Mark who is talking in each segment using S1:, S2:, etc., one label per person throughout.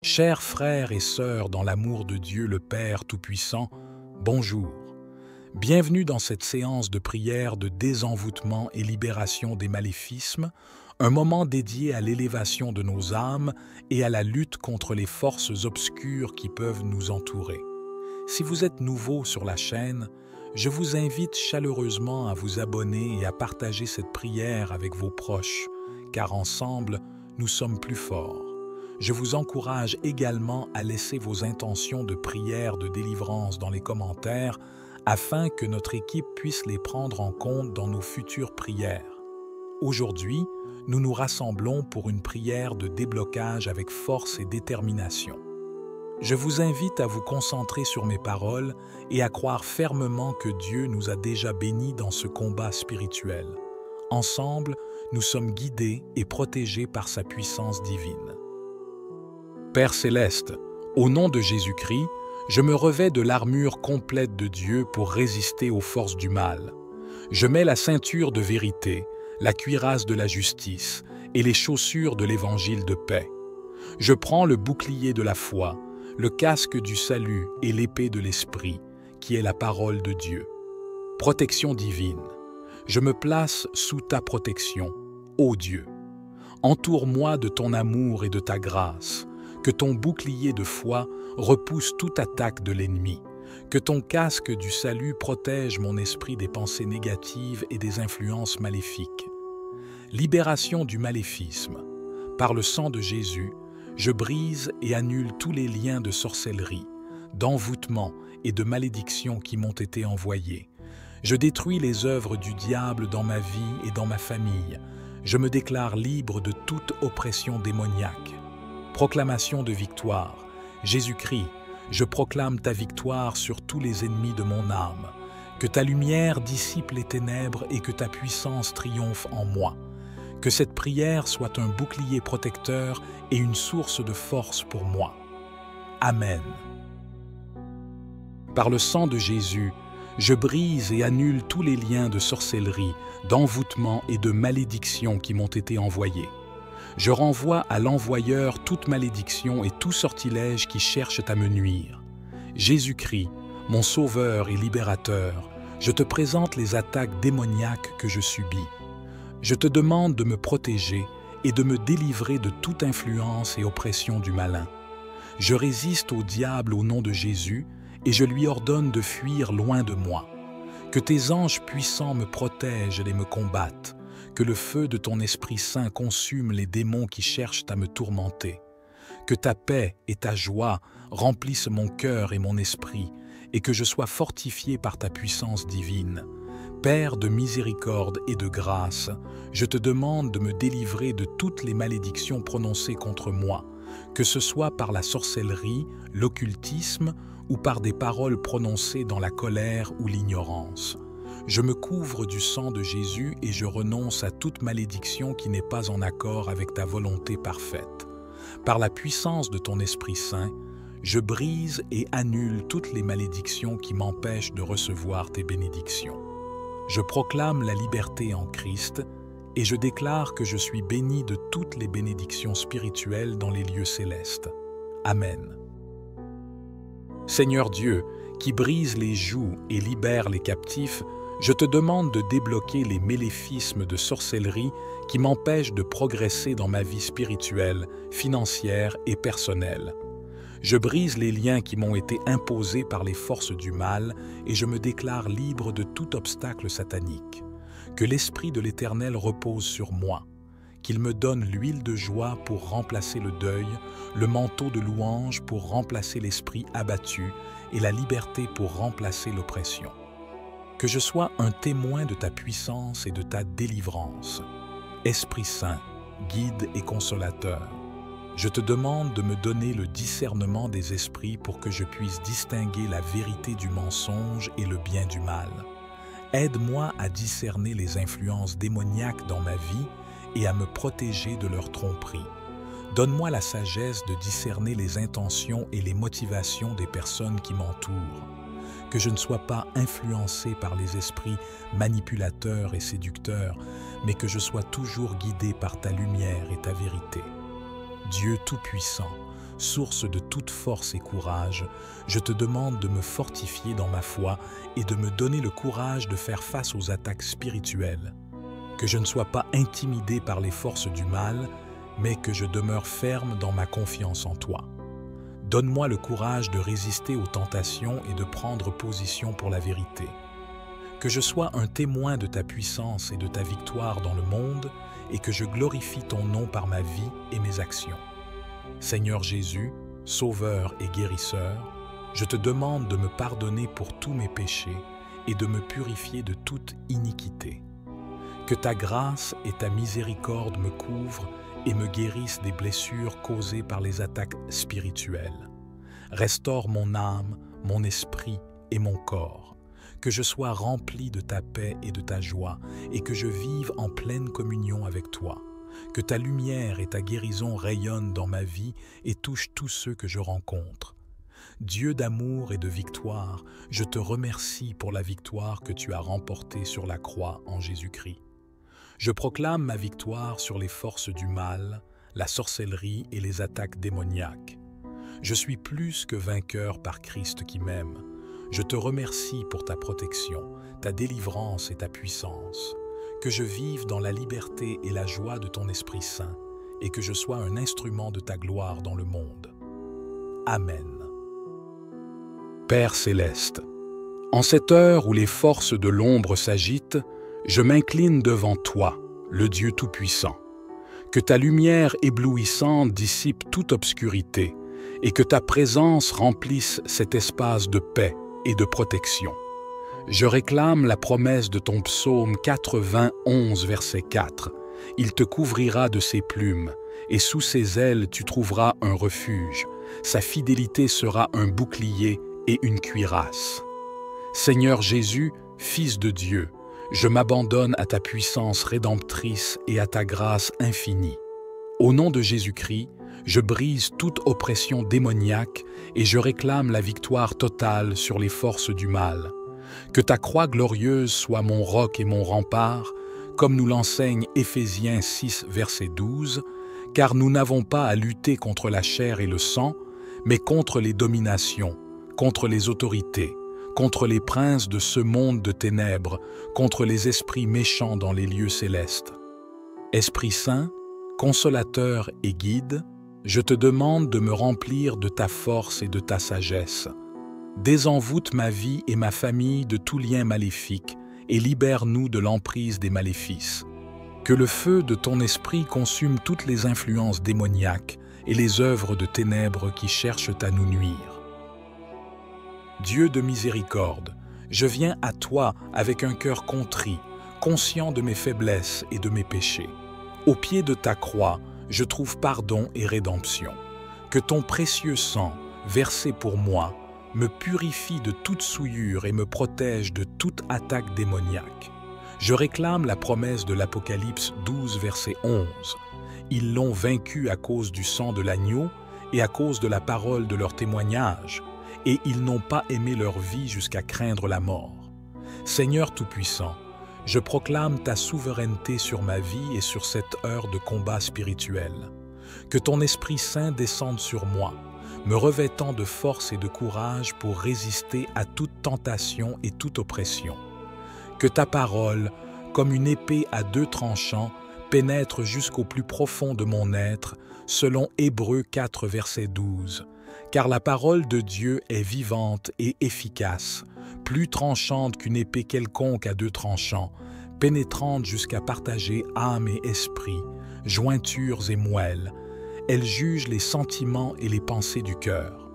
S1: Chers frères et sœurs dans l'amour de Dieu le Père Tout-Puissant, bonjour. Bienvenue dans cette séance de prière de désenvoûtement et libération des maléfismes, un moment dédié à l'élévation de nos âmes et à la lutte contre les forces obscures qui peuvent nous entourer. Si vous êtes nouveau sur la chaîne, je vous invite chaleureusement à vous abonner et à partager cette prière avec vos proches, car ensemble, nous sommes plus forts. Je vous encourage également à laisser vos intentions de prière de délivrance dans les commentaires afin que notre équipe puisse les prendre en compte dans nos futures prières. Aujourd'hui, nous nous rassemblons pour une prière de déblocage avec force et détermination. Je vous invite à vous concentrer sur mes paroles et à croire fermement que Dieu nous a déjà bénis dans ce combat spirituel. Ensemble, nous sommes guidés et protégés par sa puissance divine. Père céleste, au nom de Jésus-Christ, je me revêts de l'armure complète de Dieu pour résister aux forces du mal. Je mets la ceinture de vérité, la cuirasse de la justice et les chaussures de l'évangile de paix. Je prends le bouclier de la foi, le casque du salut et l'épée de l'esprit, qui est la parole de Dieu. Protection divine. Je me place sous ta protection, ô Dieu. Entoure-moi de ton amour et de ta grâce. Que ton bouclier de foi repousse toute attaque de l'ennemi. Que ton casque du salut protège mon esprit des pensées négatives et des influences maléfiques. Libération du maléfisme. Par le sang de Jésus, je brise et annule tous les liens de sorcellerie, d'envoûtement et de malédiction qui m'ont été envoyés. Je détruis les œuvres du diable dans ma vie et dans ma famille. Je me déclare libre de toute oppression démoniaque. Proclamation de victoire. Jésus-Christ, je proclame ta victoire sur tous les ennemis de mon âme. Que ta lumière dissipe les ténèbres et que ta puissance triomphe en moi. Que cette prière soit un bouclier protecteur et une source de force pour moi. Amen. Par le sang de Jésus, je brise et annule tous les liens de sorcellerie, d'envoûtement et de malédiction qui m'ont été envoyés. Je renvoie à l'envoyeur toute malédiction et tout sortilège qui cherchent à me nuire. Jésus-Christ, mon Sauveur et Libérateur, je te présente les attaques démoniaques que je subis. Je te demande de me protéger et de me délivrer de toute influence et oppression du malin. Je résiste au diable au nom de Jésus et je lui ordonne de fuir loin de moi. Que tes anges puissants me protègent et me combattent. Que le feu de ton Esprit Saint consume les démons qui cherchent à me tourmenter. Que ta paix et ta joie remplissent mon cœur et mon esprit, et que je sois fortifié par ta puissance divine. Père de miséricorde et de grâce, je te demande de me délivrer de toutes les malédictions prononcées contre moi, que ce soit par la sorcellerie, l'occultisme ou par des paroles prononcées dans la colère ou l'ignorance. Je me couvre du sang de Jésus et je renonce à toute malédiction qui n'est pas en accord avec ta volonté parfaite. Par la puissance de ton Esprit Saint, je brise et annule toutes les malédictions qui m'empêchent de recevoir tes bénédictions. Je proclame la liberté en Christ et je déclare que je suis béni de toutes les bénédictions spirituelles dans les lieux célestes. Amen. Seigneur Dieu, qui brise les jougs et libère les captifs, je te demande de débloquer les méléfismes de sorcellerie qui m'empêchent de progresser dans ma vie spirituelle, financière et personnelle. Je brise les liens qui m'ont été imposés par les forces du mal et je me déclare libre de tout obstacle satanique. Que l'Esprit de l'Éternel repose sur moi, qu'il me donne l'huile de joie pour remplacer le deuil, le manteau de louange pour remplacer l'esprit abattu et la liberté pour remplacer l'oppression. Que je sois un témoin de ta puissance et de ta délivrance. Esprit Saint, guide et consolateur, je te demande de me donner le discernement des esprits pour que je puisse distinguer la vérité du mensonge et le bien du mal. Aide-moi à discerner les influences démoniaques dans ma vie et à me protéger de leur tromperie. Donne-moi la sagesse de discerner les intentions et les motivations des personnes qui m'entourent. Que je ne sois pas influencé par les esprits manipulateurs et séducteurs, mais que je sois toujours guidé par ta lumière et ta vérité. Dieu Tout-Puissant, source de toute force et courage, je te demande de me fortifier dans ma foi et de me donner le courage de faire face aux attaques spirituelles. Que je ne sois pas intimidé par les forces du mal, mais que je demeure ferme dans ma confiance en toi. Donne-moi le courage de résister aux tentations et de prendre position pour la vérité. Que je sois un témoin de ta puissance et de ta victoire dans le monde et que je glorifie ton nom par ma vie et mes actions. Seigneur Jésus, Sauveur et Guérisseur, je te demande de me pardonner pour tous mes péchés et de me purifier de toute iniquité. Que ta grâce et ta miséricorde me couvrent et me guérissent des blessures causées par les attaques spirituelles. Restaure mon âme, mon esprit et mon corps. Que je sois rempli de ta paix et de ta joie et que je vive en pleine communion avec toi. Que ta lumière et ta guérison rayonnent dans ma vie et touchent tous ceux que je rencontre. Dieu d'amour et de victoire, je te remercie pour la victoire que tu as remportée sur la croix en Jésus-Christ. Je proclame ma victoire sur les forces du mal, la sorcellerie et les attaques démoniaques. Je suis plus que vainqueur par Christ qui m'aime. Je te remercie pour ta protection, ta délivrance et ta puissance. Que je vive dans la liberté et la joie de ton Esprit Saint et que je sois un instrument de ta gloire dans le monde. Amen. Père céleste, en cette heure où les forces de l'ombre s'agitent, je m'incline devant toi, le Dieu Tout-Puissant. Que ta lumière éblouissante dissipe toute obscurité et que ta présence remplisse cet espace de paix et de protection. Je réclame la promesse de ton psaume 91, verset 4. Il te couvrira de ses plumes, et sous ses ailes tu trouveras un refuge. Sa fidélité sera un bouclier et une cuirasse. Seigneur Jésus, Fils de Dieu, je m'abandonne à ta puissance rédemptrice et à ta grâce infinie. Au nom de Jésus-Christ, je brise toute oppression démoniaque et je réclame la victoire totale sur les forces du mal. Que ta croix glorieuse soit mon roc et mon rempart, comme nous l'enseigne Éphésiens 6, verset 12, car nous n'avons pas à lutter contre la chair et le sang, mais contre les dominations, contre les autorités, contre les princes de ce monde de ténèbres, contre les esprits méchants dans les lieux célestes. Esprit Saint, consolateur et guide, je te demande de me remplir de ta force et de ta sagesse. Désenvoûte ma vie et ma famille de tout lien maléfique et libère-nous de l'emprise des maléfices. Que le feu de ton esprit consume toutes les influences démoniaques et les œuvres de ténèbres qui cherchent à nous nuire. Dieu de miséricorde, je viens à toi avec un cœur contrit, conscient de mes faiblesses et de mes péchés. Au pied de ta croix, je trouve pardon et rédemption. Que ton précieux sang, versé pour moi, me purifie de toute souillure et me protège de toute attaque démoniaque. Je réclame la promesse de l'Apocalypse 12, verset 11. Ils l'ont vaincu à cause du sang de l'agneau et à cause de la parole de leur témoignage, et ils n'ont pas aimé leur vie jusqu'à craindre la mort. Seigneur Tout-Puissant, je proclame ta souveraineté sur ma vie et sur cette heure de combat spirituel. Que ton Esprit Saint descende sur moi, me revêtant de force et de courage pour résister à toute tentation et toute oppression. Que ta parole, comme une épée à deux tranchants, pénètre jusqu'au plus profond de mon être, selon Hébreux 4, verset 12. Car la parole de Dieu est vivante et efficace, plus tranchante qu'une épée quelconque à deux tranchants, pénétrante jusqu'à partager âme et esprit, jointures et moelles. Elle juge les sentiments et les pensées du cœur.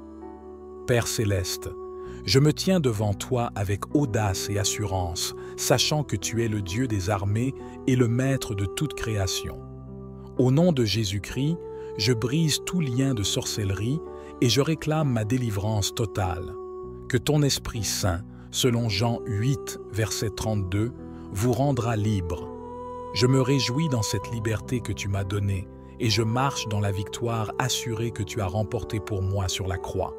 S1: Père céleste, je me tiens devant toi avec audace et assurance, sachant que tu es le Dieu des armées et le maître de toute création. Au nom de Jésus-Christ, je brise tout lien de sorcellerie et je réclame ma délivrance totale. Que ton Esprit Saint, selon Jean 8, verset 32, vous rendra libre. Je me réjouis dans cette liberté que tu m'as donnée et je marche dans la victoire assurée que tu as remportée pour moi sur la croix.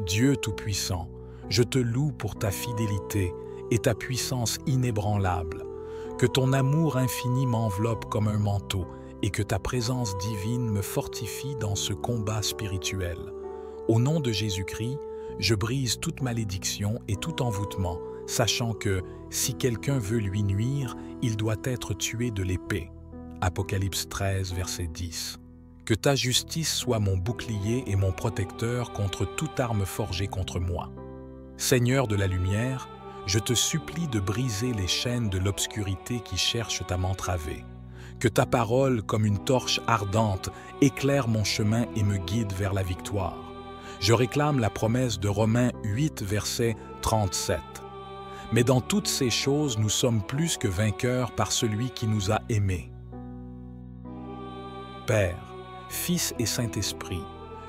S1: Dieu Tout-Puissant, je te loue pour ta fidélité et ta puissance inébranlable. Que ton amour infini m'enveloppe comme un manteau et que ta présence divine me fortifie dans ce combat spirituel. Au nom de Jésus-Christ, je brise toute malédiction et tout envoûtement, sachant que, si quelqu'un veut lui nuire, il doit être tué de l'épée. Apocalypse 13, verset 10. Que ta justice soit mon bouclier et mon protecteur contre toute arme forgée contre moi. Seigneur de la lumière, je te supplie de briser les chaînes de l'obscurité qui cherchent à m'entraver. Que ta parole, comme une torche ardente, éclaire mon chemin et me guide vers la victoire. Je réclame la promesse de Romains 8, verset 37. Mais dans toutes ces choses, nous sommes plus que vainqueurs par celui qui nous a aimés. Père, Fils et Saint-Esprit,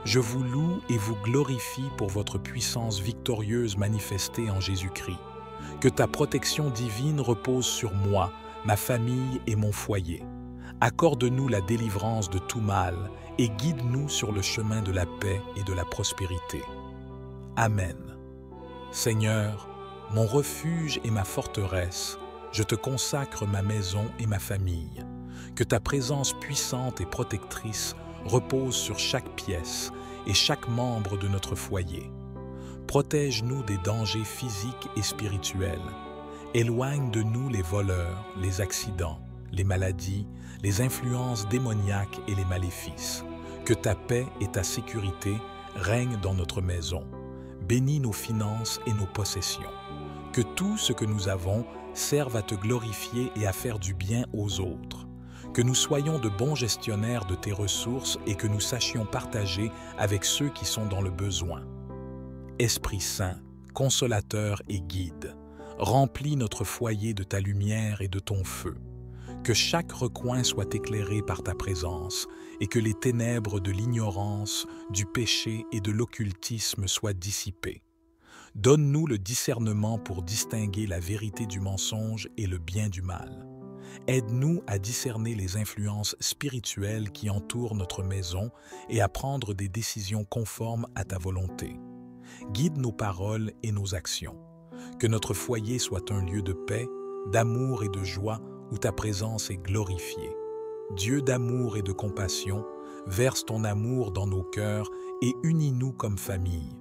S1: je vous loue et vous glorifie pour votre puissance victorieuse manifestée en Jésus-Christ. Que ta protection divine repose sur moi, ma famille et mon foyer. Accorde-nous la délivrance de tout mal et guide-nous sur le chemin de la paix et de la prospérité. Amen. Seigneur, mon refuge et ma forteresse, je te consacre ma maison et ma famille. Que ta présence puissante et protectrice repose sur chaque pièce et chaque membre de notre foyer. Protège-nous des dangers physiques et spirituels. Éloigne de nous les voleurs, les accidents, les maladies, les influences démoniaques et les maléfices. Que ta paix et ta sécurité règnent dans notre maison. Bénis nos finances et nos possessions. Que tout ce que nous avons serve à te glorifier et à faire du bien aux autres. Que nous soyons de bons gestionnaires de tes ressources et que nous sachions partager avec ceux qui sont dans le besoin. Esprit Saint, consolateur et guide, remplis notre foyer de ta lumière et de ton feu. Que chaque recoin soit éclairé par ta présence et que les ténèbres de l'ignorance, du péché et de l'occultisme soient dissipées. Donne-nous le discernement pour distinguer la vérité du mensonge et le bien du mal. Aide-nous à discerner les influences spirituelles qui entourent notre maison et à prendre des décisions conformes à ta volonté. Guide nos paroles et nos actions. Que notre foyer soit un lieu de paix, d'amour et de joie où ta présence est glorifiée. Dieu d'amour et de compassion, verse ton amour dans nos cœurs et unis-nous comme famille.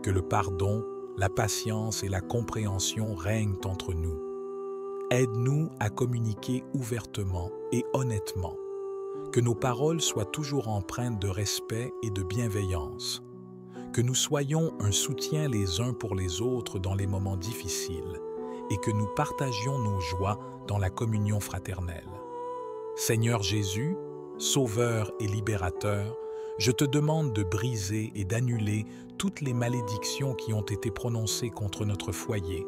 S1: Que le pardon, la patience et la compréhension règnent entre nous. Aide-nous à communiquer ouvertement et honnêtement. Que nos paroles soient toujours empreintes de respect et de bienveillance. Que nous soyons un soutien les uns pour les autres dans les moments difficiles et que nous partagions nos joies dans la communion fraternelle. Seigneur Jésus, Sauveur et Libérateur, je te demande de briser et d'annuler toutes les malédictions qui ont été prononcées contre notre foyer,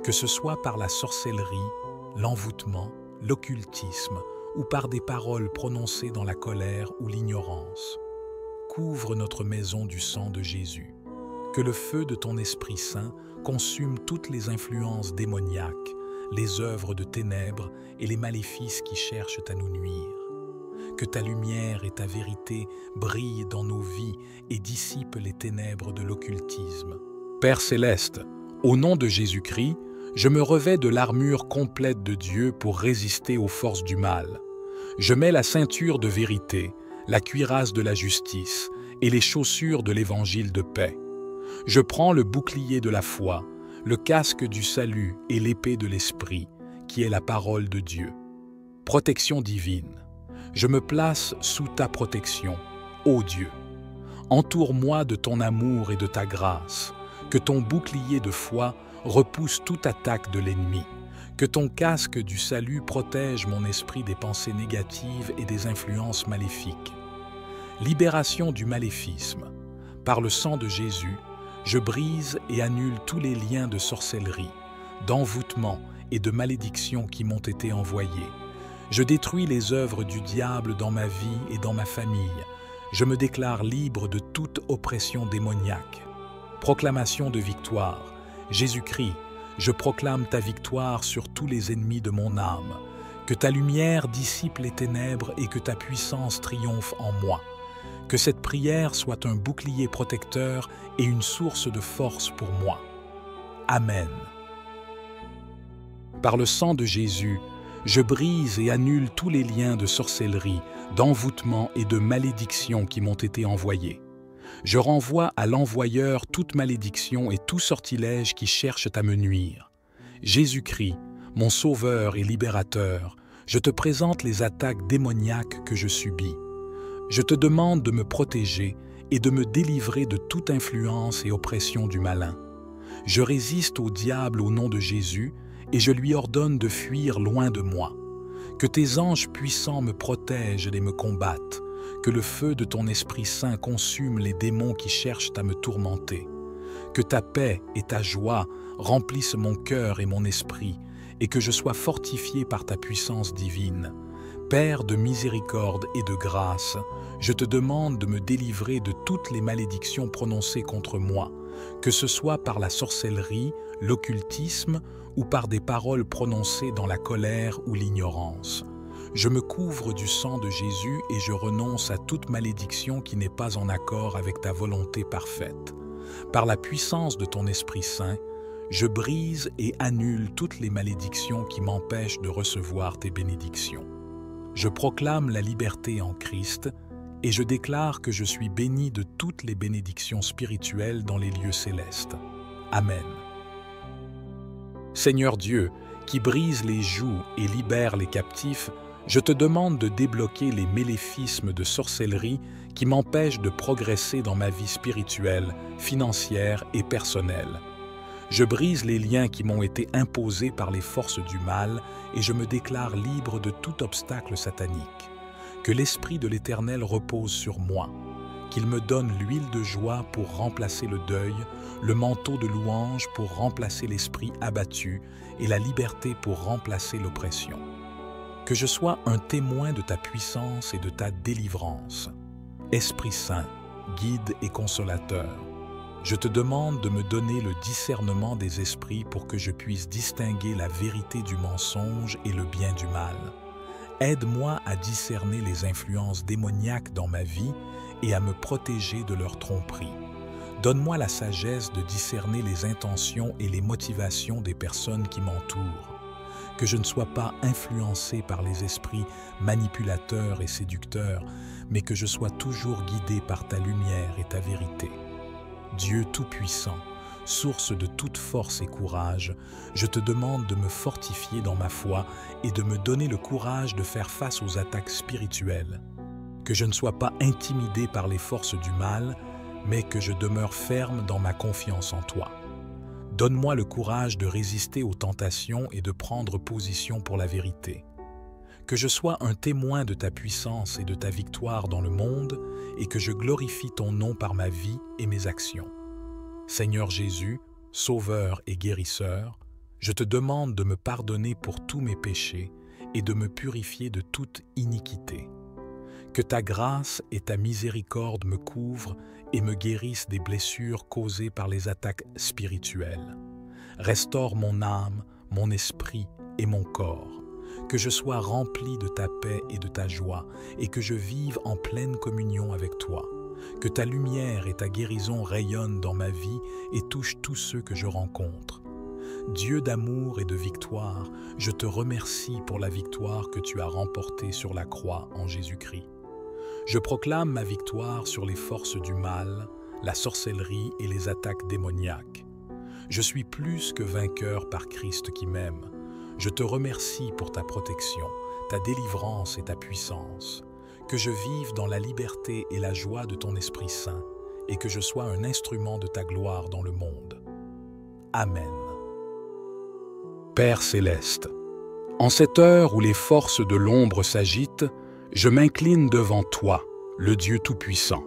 S1: que ce soit par la sorcellerie, l'envoûtement, l'occultisme ou par des paroles prononcées dans la colère ou l'ignorance. Couvre notre maison du sang de Jésus. Que le feu de ton Esprit Saint consume toutes les influences démoniaques, les œuvres de ténèbres et les maléfices qui cherchent à nous nuire. Que ta lumière et ta vérité brillent dans nos vies et dissipent les ténèbres de l'occultisme. Père céleste, au nom de Jésus-Christ, je me revêts de l'armure complète de Dieu pour résister aux forces du mal. Je mets la ceinture de vérité, la cuirasse de la justice et les chaussures de l'évangile de paix. Je prends le bouclier de la foi, le casque du salut et l'épée de l'Esprit, qui est la parole de Dieu. Protection divine. Je me place sous ta protection, ô Dieu. Entoure-moi de ton amour et de ta grâce, que ton bouclier de foi repousse toute attaque de l'ennemi, que ton casque du salut protège mon esprit des pensées négatives et des influences maléfiques. Libération du maléfisme. Par le sang de Jésus, je brise et annule tous les liens de sorcellerie, d'envoûtement et de malédiction qui m'ont été envoyés. Je détruis les œuvres du diable dans ma vie et dans ma famille. Je me déclare libre de toute oppression démoniaque. Proclamation de victoire. Jésus-Christ, je proclame ta victoire sur tous les ennemis de mon âme. Que ta lumière dissipe les ténèbres et que ta puissance triomphe en moi. Que cette prière soit un bouclier protecteur et une source de force pour moi. Amen. Par le sang de Jésus, je brise et annule tous les liens de sorcellerie, d'envoûtement et de malédiction qui m'ont été envoyés. Je renvoie à l'envoyeur toute malédiction et tout sortilège qui cherchent à me nuire. Jésus-Christ, mon Sauveur et Libérateur, je te présente les attaques démoniaques que je subis. Je te demande de me protéger et de me délivrer de toute influence et oppression du malin. Je résiste au diable au nom de Jésus et je lui ordonne de fuir loin de moi. Que tes anges puissants me protègent et me combattent. Que le feu de ton Esprit Saint consume les démons qui cherchent à me tourmenter. Que ta paix et ta joie remplissent mon cœur et mon esprit, et que je sois fortifié par ta puissance divine. Père de miséricorde et de grâce, je te demande de me délivrer de toutes les malédictions prononcées contre moi, que ce soit par la sorcellerie, l'occultisme ou par des paroles prononcées dans la colère ou l'ignorance. Je me couvre du sang de Jésus et je renonce à toute malédiction qui n'est pas en accord avec ta volonté parfaite. Par la puissance de ton Esprit Saint, je brise et annule toutes les malédictions qui m'empêchent de recevoir tes bénédictions. Je proclame la liberté en Christ et je déclare que je suis béni de toutes les bénédictions spirituelles dans les lieux célestes. Amen. Seigneur Dieu, qui brise les jougs et libère les captifs, je te demande de débloquer les méléfismes de sorcellerie qui m'empêchent de progresser dans ma vie spirituelle, financière et personnelle. Je brise les liens qui m'ont été imposés par les forces du mal et je me déclare libre de tout obstacle satanique. Que l'Esprit de l'Éternel repose sur moi, qu'il me donne l'huile de joie pour remplacer le deuil, le manteau de louange pour remplacer l'esprit abattu et la liberté pour remplacer l'oppression. Que je sois un témoin de ta puissance et de ta délivrance. Esprit Saint, guide et consolateur, je te demande de me donner le discernement des esprits pour que je puisse distinguer la vérité du mensonge et le bien du mal. Aide-moi à discerner les influences démoniaques dans ma vie et à me protéger de leur tromperie. Donne-moi la sagesse de discerner les intentions et les motivations des personnes qui m'entourent. Que je ne sois pas influencé par les esprits manipulateurs et séducteurs, mais que je sois toujours guidé par ta lumière et ta vérité. Dieu Tout-Puissant, source de toute force et courage, je te demande de me fortifier dans ma foi et de me donner le courage de faire face aux attaques spirituelles. Que je ne sois pas intimidé par les forces du mal, mais que je demeure ferme dans ma confiance en toi. Donne-moi le courage de résister aux tentations et de prendre position pour la vérité. Que je sois un témoin de ta puissance et de ta victoire dans le monde et que je glorifie ton nom par ma vie et mes actions. Seigneur Jésus, Sauveur et Guérisseur, je te demande de me pardonner pour tous mes péchés et de me purifier de toute iniquité. Que ta grâce et ta miséricorde me couvrent et me guérissent des blessures causées par les attaques spirituelles. Restaure mon âme, mon esprit et mon corps. Que je sois rempli de ta paix et de ta joie et que je vive en pleine communion avec toi. Que ta lumière et ta guérison rayonnent dans ma vie et touchent tous ceux que je rencontre. Dieu d'amour et de victoire, je te remercie pour la victoire que tu as remportée sur la croix en Jésus-Christ. Je proclame ma victoire sur les forces du mal, la sorcellerie et les attaques démoniaques. Je suis plus que vainqueur par Christ qui m'aime. Je te remercie pour ta protection, ta délivrance et ta puissance. Que je vive dans la liberté et la joie de ton Esprit Saint et que je sois un instrument de ta gloire dans le monde. Amen. Père céleste, en cette heure où les forces de l'ombre s'agitent, je m'incline devant toi, le Dieu Tout-Puissant.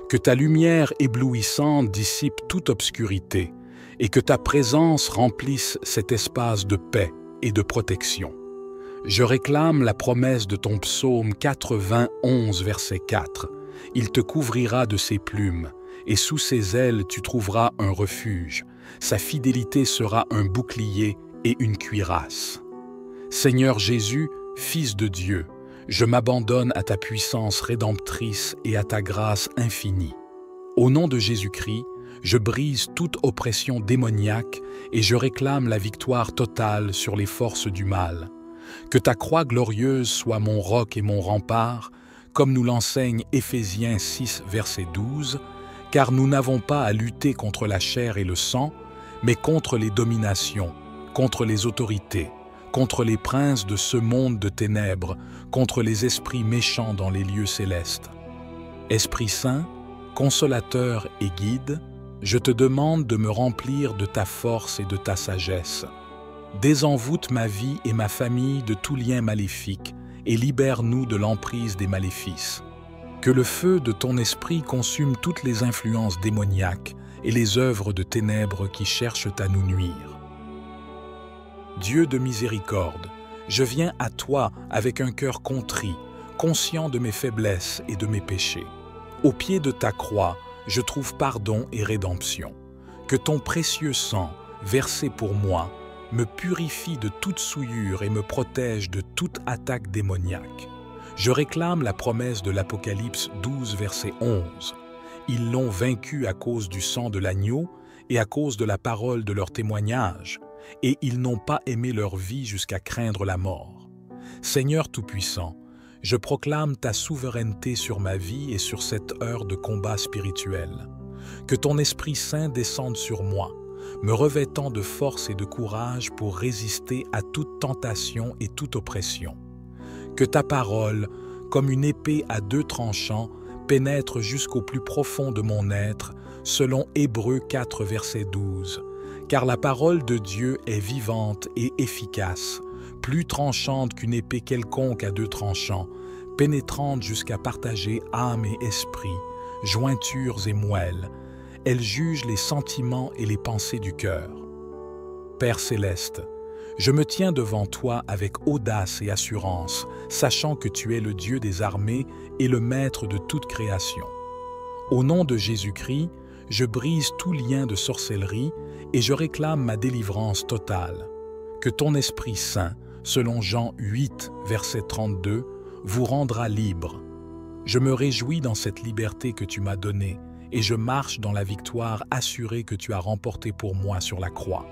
S1: Que ta lumière éblouissante dissipe toute obscurité et que ta présence remplisse cet espace de paix et de protection. Je réclame la promesse de ton psaume 91, verset 4. Il te couvrira de ses plumes, et sous ses ailes tu trouveras un refuge. Sa fidélité sera un bouclier et une cuirasse. Seigneur Jésus, Fils de Dieu, je m'abandonne à ta puissance rédemptrice et à ta grâce infinie. Au nom de Jésus-Christ, je brise toute oppression démoniaque et je réclame la victoire totale sur les forces du mal. Que ta croix glorieuse soit mon roc et mon rempart, comme nous l'enseigne Éphésiens 6, verset 12, « Car nous n'avons pas à lutter contre la chair et le sang, mais contre les dominations, contre les autorités, contre les princes de ce monde de ténèbres, contre les esprits méchants dans les lieux célestes. Esprit Saint, consolateur et guide, je te demande de me remplir de ta force et de ta sagesse. Désenvoûte ma vie et ma famille de tout lien maléfique et libère-nous de l'emprise des maléfices. Que le feu de ton esprit consume toutes les influences démoniaques et les œuvres de ténèbres qui cherchent à nous nuire. Dieu de miséricorde, je viens à toi avec un cœur contrit, conscient de mes faiblesses et de mes péchés. Au pied de ta croix, je trouve pardon et rédemption. Que ton précieux sang, versé pour moi, me purifie de toute souillure et me protège de toute attaque démoniaque. Je réclame la promesse de l'Apocalypse 12, verset 11. Ils l'ont vaincu à cause du sang de l'agneau et à cause de la parole de leur témoignage, et ils n'ont pas aimé leur vie jusqu'à craindre la mort. Seigneur Tout-Puissant, je proclame ta souveraineté sur ma vie et sur cette heure de combat spirituel. Que ton Esprit Saint descende sur moi, me revêtant de force et de courage pour résister à toute tentation et toute oppression. Que ta parole, comme une épée à deux tranchants, pénètre jusqu'au plus profond de mon être, selon Hébreux 4, verset 12. Car la parole de Dieu est vivante et efficace, plus tranchante qu'une épée quelconque à deux tranchants, pénétrante jusqu'à partager âme et esprit, jointures et moelles. Elle juge les sentiments et les pensées du cœur. Père céleste, je me tiens devant toi avec audace et assurance, sachant que tu es le Dieu des armées et le maître de toute création. Au nom de Jésus-Christ, je brise tout lien de sorcellerie et je réclame ma délivrance totale. Que ton Esprit Saint, selon Jean 8, verset 32, vous rendra libre. Je me réjouis dans cette liberté que tu m'as donnée et je marche dans la victoire assurée que tu as remportée pour moi sur la croix.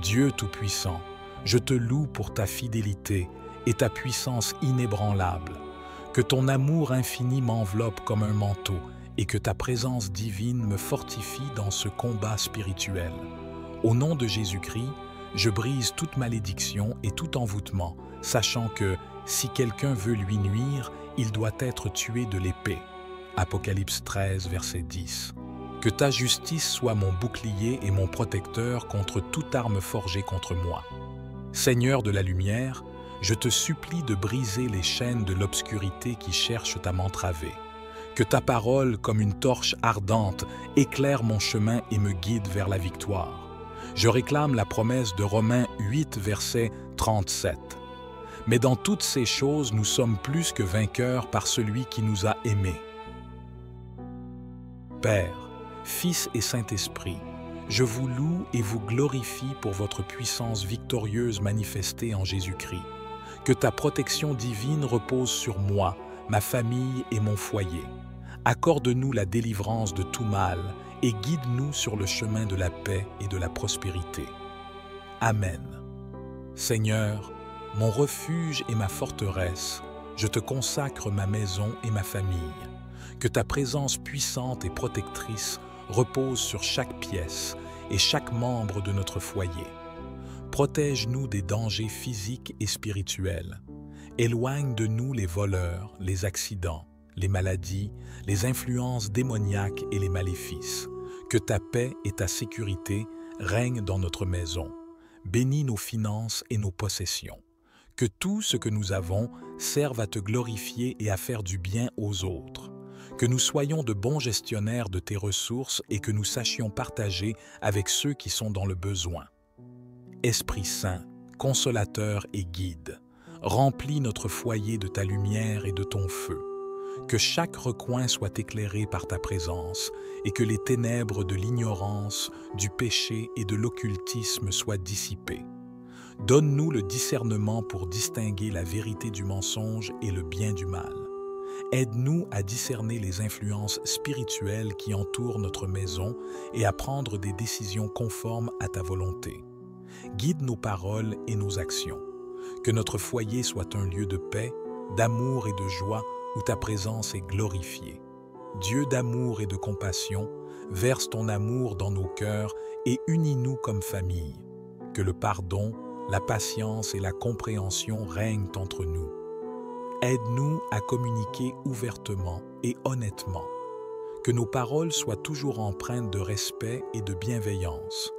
S1: Dieu Tout-Puissant, je te loue pour ta fidélité et ta puissance inébranlable. Que ton amour infini m'enveloppe comme un manteau et que ta présence divine me fortifie dans ce combat spirituel. Au nom de Jésus-Christ, je brise toute malédiction et tout envoûtement, sachant que, si quelqu'un veut lui nuire, il doit être tué de l'épée. Apocalypse 13, verset 10. Que ta justice soit mon bouclier et mon protecteur contre toute arme forgée contre moi. Seigneur de la lumière, je te supplie de briser les chaînes de l'obscurité qui cherchent à m'entraver. Que ta parole, comme une torche ardente, éclaire mon chemin et me guide vers la victoire. Je réclame la promesse de Romains 8, verset 37. Mais dans toutes ces choses, nous sommes plus que vainqueurs par celui qui nous a aimés. Père, Fils et Saint-Esprit, je vous loue et vous glorifie pour votre puissance victorieuse manifestée en Jésus-Christ. Que ta protection divine repose sur moi, ma famille et mon foyer. Accorde-nous la délivrance de tout mal et guide-nous sur le chemin de la paix et de la prospérité. Amen. Seigneur, mon refuge et ma forteresse, je te consacre ma maison et ma famille. Que ta présence puissante et protectrice repose sur chaque pièce et chaque membre de notre foyer. Protège-nous des dangers physiques et spirituels. Éloigne de nous les voleurs, les accidents, les maladies, les influences démoniaques et les maléfices. Que ta paix et ta sécurité règnent dans notre maison. Bénis nos finances et nos possessions. Que tout ce que nous avons serve à te glorifier et à faire du bien aux autres. Que nous soyons de bons gestionnaires de tes ressources et que nous sachions partager avec ceux qui sont dans le besoin. Esprit Saint, consolateur et guide, remplis notre foyer de ta lumière et de ton feu. Que chaque recoin soit éclairé par ta présence et que les ténèbres de l'ignorance, du péché et de l'occultisme soient dissipées. Donne-nous le discernement pour distinguer la vérité du mensonge et le bien du mal. Aide-nous à discerner les influences spirituelles qui entourent notre maison et à prendre des décisions conformes à ta volonté. Guide nos paroles et nos actions. Que notre foyer soit un lieu de paix, d'amour et de joie où ta présence est glorifiée. Dieu d'amour et de compassion, verse ton amour dans nos cœurs et unis-nous comme famille. Que le pardon, la patience et la compréhension règnent entre nous. Aide-nous à communiquer ouvertement et honnêtement. Que nos paroles soient toujours empreintes de respect et de bienveillance.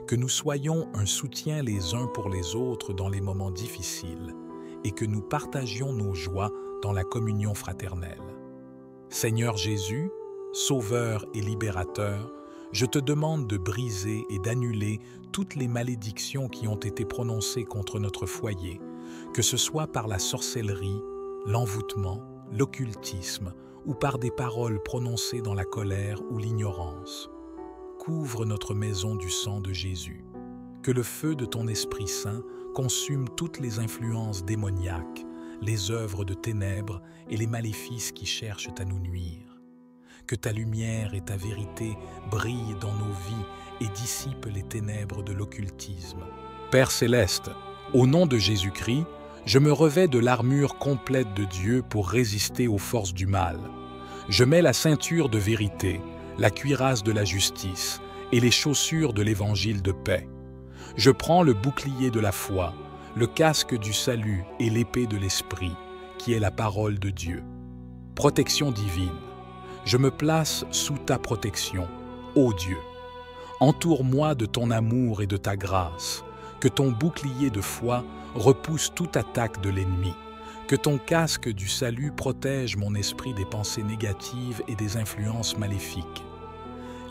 S1: Que nous soyons un soutien les uns pour les autres dans les moments difficiles et que nous partagions nos joies dans la communion fraternelle. Seigneur Jésus, Sauveur et Libérateur, je te demande de briser et d'annuler toutes les malédictions qui ont été prononcées contre notre foyer, que ce soit par la sorcellerie, l'envoûtement, l'occultisme ou par des paroles prononcées dans la colère ou l'ignorance. Couvre notre maison du sang de Jésus. Que le feu de ton Esprit Saint consume toutes les influences démoniaques, les œuvres de ténèbres et les maléfices qui cherchent à nous nuire. Que ta lumière et ta vérité brillent dans nos vies et dissipent les ténèbres de l'occultisme. Père céleste, au nom de Jésus-Christ, je me revêts de l'armure complète de Dieu pour résister aux forces du mal. Je mets la ceinture de vérité, la cuirasse de la justice et les chaussures de l'évangile de paix. Je prends le bouclier de la foi, le casque du salut et l'épée de l'esprit, qui est la parole de Dieu. Protection divine. Je me place sous ta protection, ô Dieu. Entoure-moi de ton amour et de ta grâce. Que ton bouclier de foi repousse toute attaque de l'ennemi. Que ton casque du salut protège mon esprit des pensées négatives et des influences maléfiques.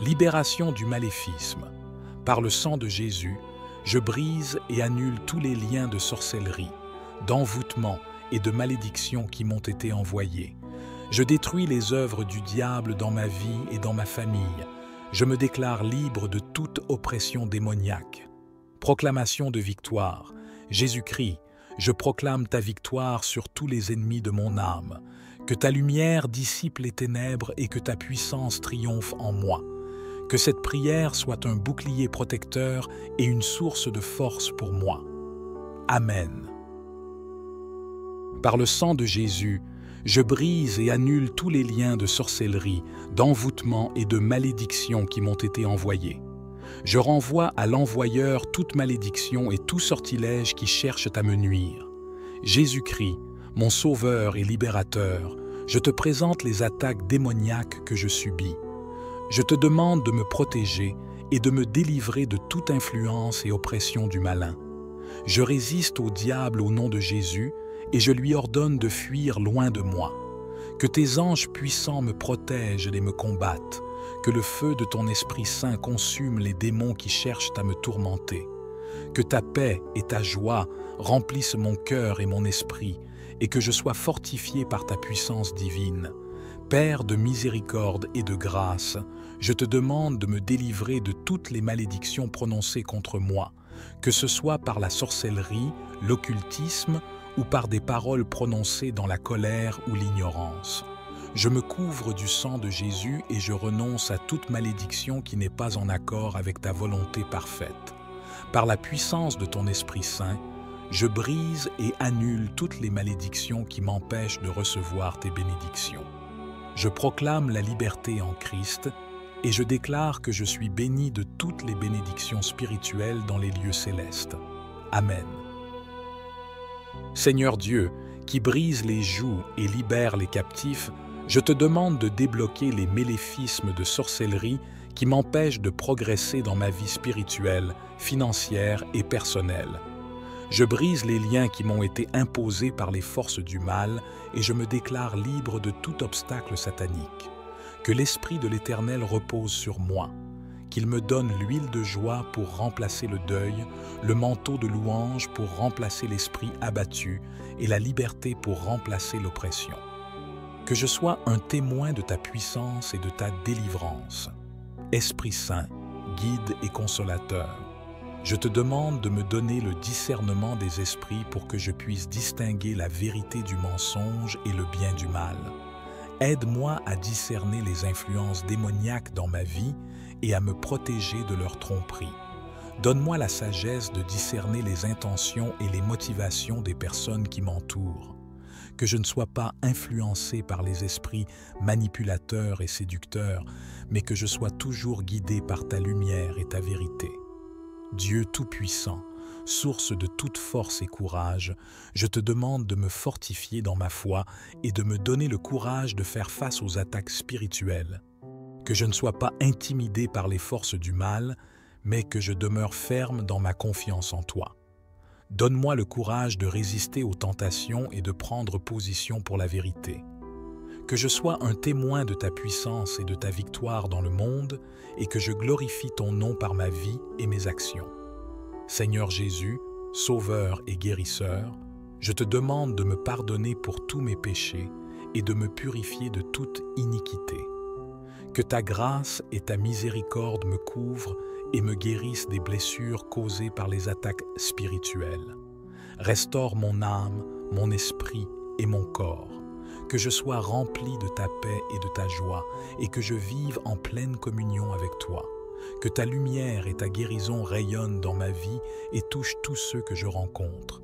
S1: Libération du maléfisme. Par le sang de Jésus, je brise et annule tous les liens de sorcellerie, d'envoûtement et de malédiction qui m'ont été envoyés. Je détruis les œuvres du diable dans ma vie et dans ma famille. Je me déclare libre de toute oppression démoniaque. Proclamation de victoire. Jésus-Christ, je proclame ta victoire sur tous les ennemis de mon âme. Que ta lumière dissipe les ténèbres et que ta puissance triomphe en moi. Que cette prière soit un bouclier protecteur et une source de force pour moi. Amen. Par le sang de Jésus, je brise et annule tous les liens de sorcellerie, d'envoûtement et de malédiction qui m'ont été envoyés. Je renvoie à l'envoyeur toute malédiction et tout sortilège qui cherchent à me nuire. Jésus-Christ, mon Sauveur et Libérateur, je te présente les attaques démoniaques que je subis. Je te demande de me protéger et de me délivrer de toute influence et oppression du malin. Je résiste au diable au nom de Jésus et je lui ordonne de fuir loin de moi. Que tes anges puissants me protègent et me combattent. Que le feu de ton Esprit Saint consume les démons qui cherchent à me tourmenter. Que ta paix et ta joie remplissent mon cœur et mon esprit, et que je sois fortifié par ta puissance divine. Père de miséricorde et de grâce, je te demande de me délivrer de toutes les malédictions prononcées contre moi, que ce soit par la sorcellerie, l'occultisme ou par des paroles prononcées dans la colère ou l'ignorance. Je me couvre du sang de Jésus et je renonce à toute malédiction qui n'est pas en accord avec ta volonté parfaite. Par la puissance de ton Esprit Saint, je brise et annule toutes les malédictions qui m'empêchent de recevoir tes bénédictions. Je proclame la liberté en Christ et je déclare que je suis béni de toutes les bénédictions spirituelles dans les lieux célestes. Amen. Seigneur Dieu, qui brise les jougs et libère les captifs, je te demande de débloquer les méléfismes de sorcellerie qui m'empêchent de progresser dans ma vie spirituelle, financière et personnelle. Je brise les liens qui m'ont été imposés par les forces du mal et je me déclare libre de tout obstacle satanique. Que l'Esprit de l'Éternel repose sur moi, qu'il me donne l'huile de joie pour remplacer le deuil, le manteau de louange pour remplacer l'esprit abattu et la liberté pour remplacer l'oppression. Que je sois un témoin de ta puissance et de ta délivrance. Esprit Saint, guide et consolateur, je te demande de me donner le discernement des esprits pour que je puisse distinguer la vérité du mensonge et le bien du mal. Aide-moi à discerner les influences démoniaques dans ma vie et à me protéger de leur tromperie. Donne-moi la sagesse de discerner les intentions et les motivations des personnes qui m'entourent. que je ne sois pas influencé par les esprits manipulateurs et séducteurs, mais que je sois toujours guidé par ta lumière et ta vérité. Dieu Tout-Puissant, source de toute force et courage, je te demande de me fortifier dans ma foi et de me donner le courage de faire face aux attaques spirituelles. Que je ne sois pas intimidé par les forces du mal, mais que je demeure ferme dans ma confiance en toi. Donne-moi le courage de résister aux tentations et de prendre position pour la vérité. Que je sois un témoin de ta puissance et de ta victoire dans le monde et que je glorifie ton nom par ma vie et mes actions. Seigneur Jésus, Sauveur et Guérisseur, je te demande de me pardonner pour tous mes péchés et de me purifier de toute iniquité. Que ta grâce et ta miséricorde me couvrent et me guérissent des blessures causées par les attaques spirituelles. Restaure mon âme, mon esprit et mon corps. Que je sois rempli de ta paix et de ta joie et que je vive en pleine communion avec toi. Que ta lumière et ta guérison rayonnent dans ma vie et touchent tous ceux que je rencontre.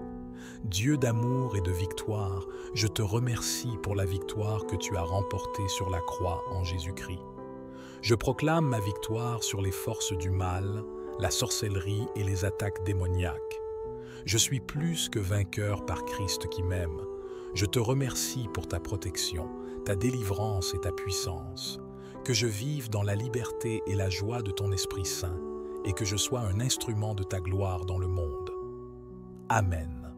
S1: Dieu d'amour et de victoire, je te remercie pour la victoire que tu as remportée sur la croix en Jésus-Christ. Je proclame ma victoire sur les forces du mal, la sorcellerie et les attaques démoniaques. Je suis plus que vainqueur par Christ qui m'aime. Je te remercie pour ta protection, ta délivrance et ta puissance. Que je vive dans la liberté et la joie de ton Esprit Saint et que je sois un instrument de ta gloire dans le monde. Amen.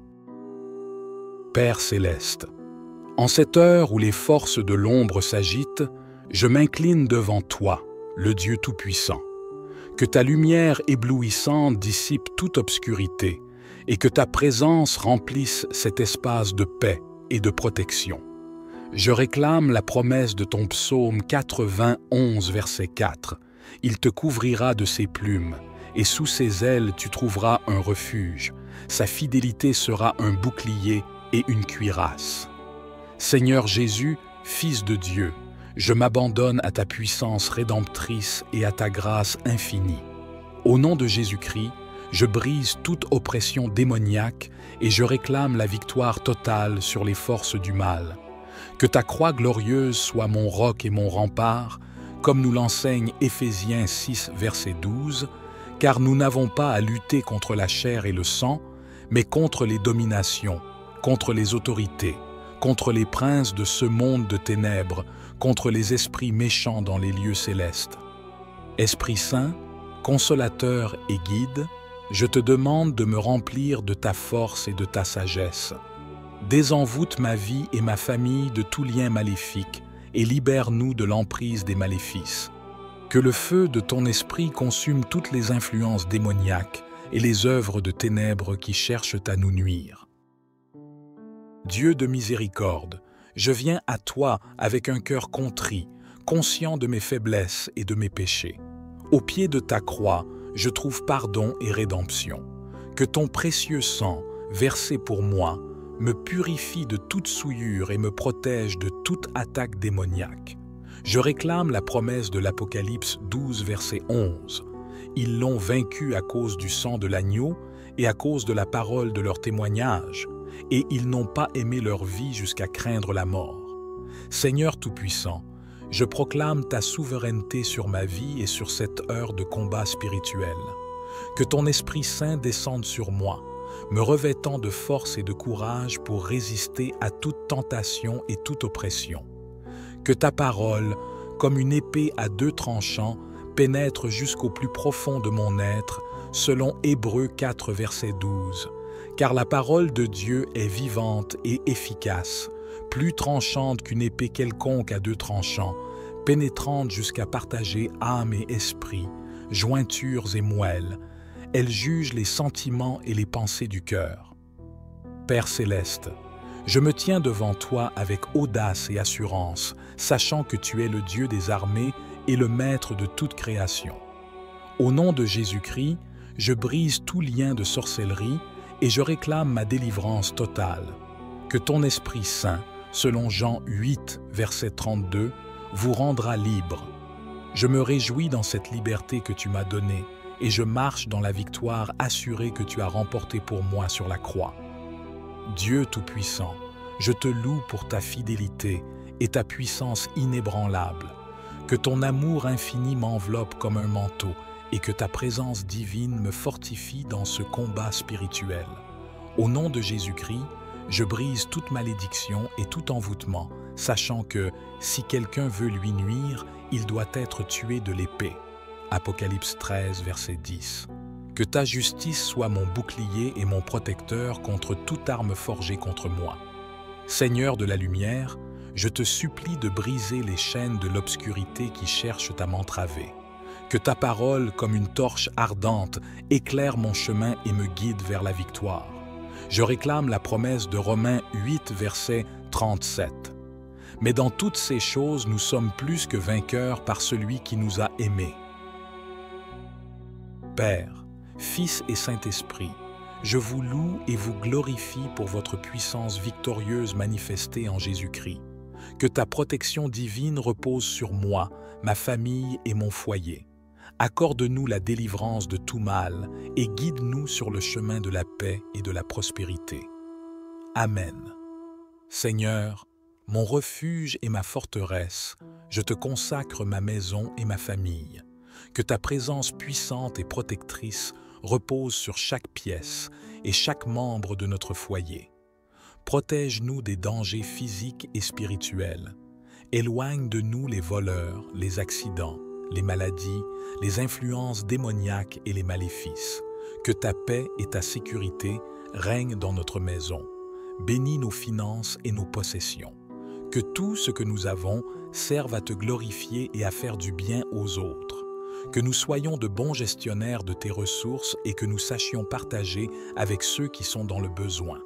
S1: Père céleste, en cette heure où les forces de l'ombre s'agitent, je m'incline devant toi, le Dieu Tout-Puissant. Que ta lumière éblouissante dissipe toute obscurité et que ta présence remplisse cet espace de paix et de protection. Je réclame la promesse de ton psaume 91, verset 4. Il te couvrira de ses plumes, et sous ses ailes tu trouveras un refuge. Sa fidélité sera un bouclier et une cuirasse. Seigneur Jésus, Fils de Dieu, je m'abandonne à ta puissance rédemptrice et à ta grâce infinie. Au nom de Jésus-Christ, je brise toute oppression démoniaque et je réclame la victoire totale sur les forces du mal. Que ta croix glorieuse soit mon roc et mon rempart, comme nous l'enseigne Éphésiens 6, verset 12, car nous n'avons pas à lutter contre la chair et le sang, mais contre les dominations, contre les autorités, contre les princes de ce monde de ténèbres, contre les esprits méchants dans les lieux célestes. Esprit Saint, consolateur et guide, je te demande de me remplir de ta force et de ta sagesse. Désenvoûte ma vie et ma famille de tout lien maléfique et libère-nous de l'emprise des maléfices. Que le feu de ton esprit consume toutes les influences démoniaques et les œuvres de ténèbres qui cherchent à nous nuire. Dieu de miséricorde, je viens à toi avec un cœur contrit, conscient de mes faiblesses et de mes péchés. Au pied de ta croix, je trouve pardon et rédemption. Que ton précieux sang, versé pour moi, me purifie de toute souillure et me protège de toute attaque démoniaque. Je réclame la promesse de l'Apocalypse 12, verset 11. Ils l'ont vaincu à cause du sang de l'agneau et à cause de la parole de leur témoignage, et ils n'ont pas aimé leur vie jusqu'à craindre la mort. Seigneur Tout-Puissant, je proclame ta souveraineté sur ma vie et sur cette heure de combat spirituel. Que ton Esprit Saint descende sur moi, me revêtant de force et de courage pour résister à toute tentation et toute oppression. Que ta parole, comme une épée à deux tranchants, pénètre jusqu'au plus profond de mon être, selon Hébreux 4, verset 12. Car la parole de Dieu est vivante et efficace, plus tranchante qu'une épée quelconque à deux tranchants, pénétrante jusqu'à partager âme et esprit, jointures et moelles. Elle juge les sentiments et les pensées du cœur. Père céleste, je me tiens devant toi avec audace et assurance, sachant que tu es le Dieu des armées et le Maître de toute création. Au nom de Jésus-Christ, je brise tout lien de sorcellerie et je réclame ma délivrance totale. Que ton Esprit Saint, selon Jean 8, verset 32, vous rendra libre. Je me réjouis dans cette liberté que tu m'as donnée et je marche dans la victoire assurée que tu as remportée pour moi sur la croix. Dieu Tout-Puissant, Je te loue pour ta fidélité et ta puissance inébranlable. Que ton amour infini m'enveloppe comme un manteau et que ta présence divine me fortifie dans ce combat spirituel. Au nom de Jésus-Christ, je brise toute malédiction et tout envoûtement, sachant que, si quelqu'un veut lui nuire, il doit être tué de l'épée. Apocalypse 13, verset 10. Que ta justice soit mon bouclier et mon protecteur contre toute arme forgée contre moi. Seigneur de la lumière, je te supplie de briser les chaînes de l'obscurité qui cherchent à m'entraver. Que ta parole, comme une torche ardente, éclaire mon chemin et me guide vers la victoire. Je réclame la promesse de Romains 8, verset 37. Mais dans toutes ces choses, nous sommes plus que vainqueurs par celui qui nous a aimés. Père, Fils et Saint-Esprit, je vous loue et vous glorifie pour votre puissance victorieuse manifestée en Jésus-Christ. Que ta protection divine repose sur moi, ma famille et mon foyer. Accorde-nous la délivrance de tout mal et guide-nous sur le chemin de la paix et de la prospérité. Amen. Seigneur, mon refuge et ma forteresse, je te consacre ma maison et ma famille. Que ta présence puissante et protectrice repose sur chaque pièce et chaque membre de notre foyer. Protège-nous des dangers physiques et spirituels. Éloigne de nous les voleurs, les accidents, les maladies, les influences démoniaques et les maléfices. Que ta paix et ta sécurité règnent dans notre maison. Bénis nos finances et nos possessions. Que tout ce que nous avons serve à te glorifier et à faire du bien aux autres. Que nous soyons de bons gestionnaires de tes ressources et que nous sachions partager avec ceux qui sont dans le besoin.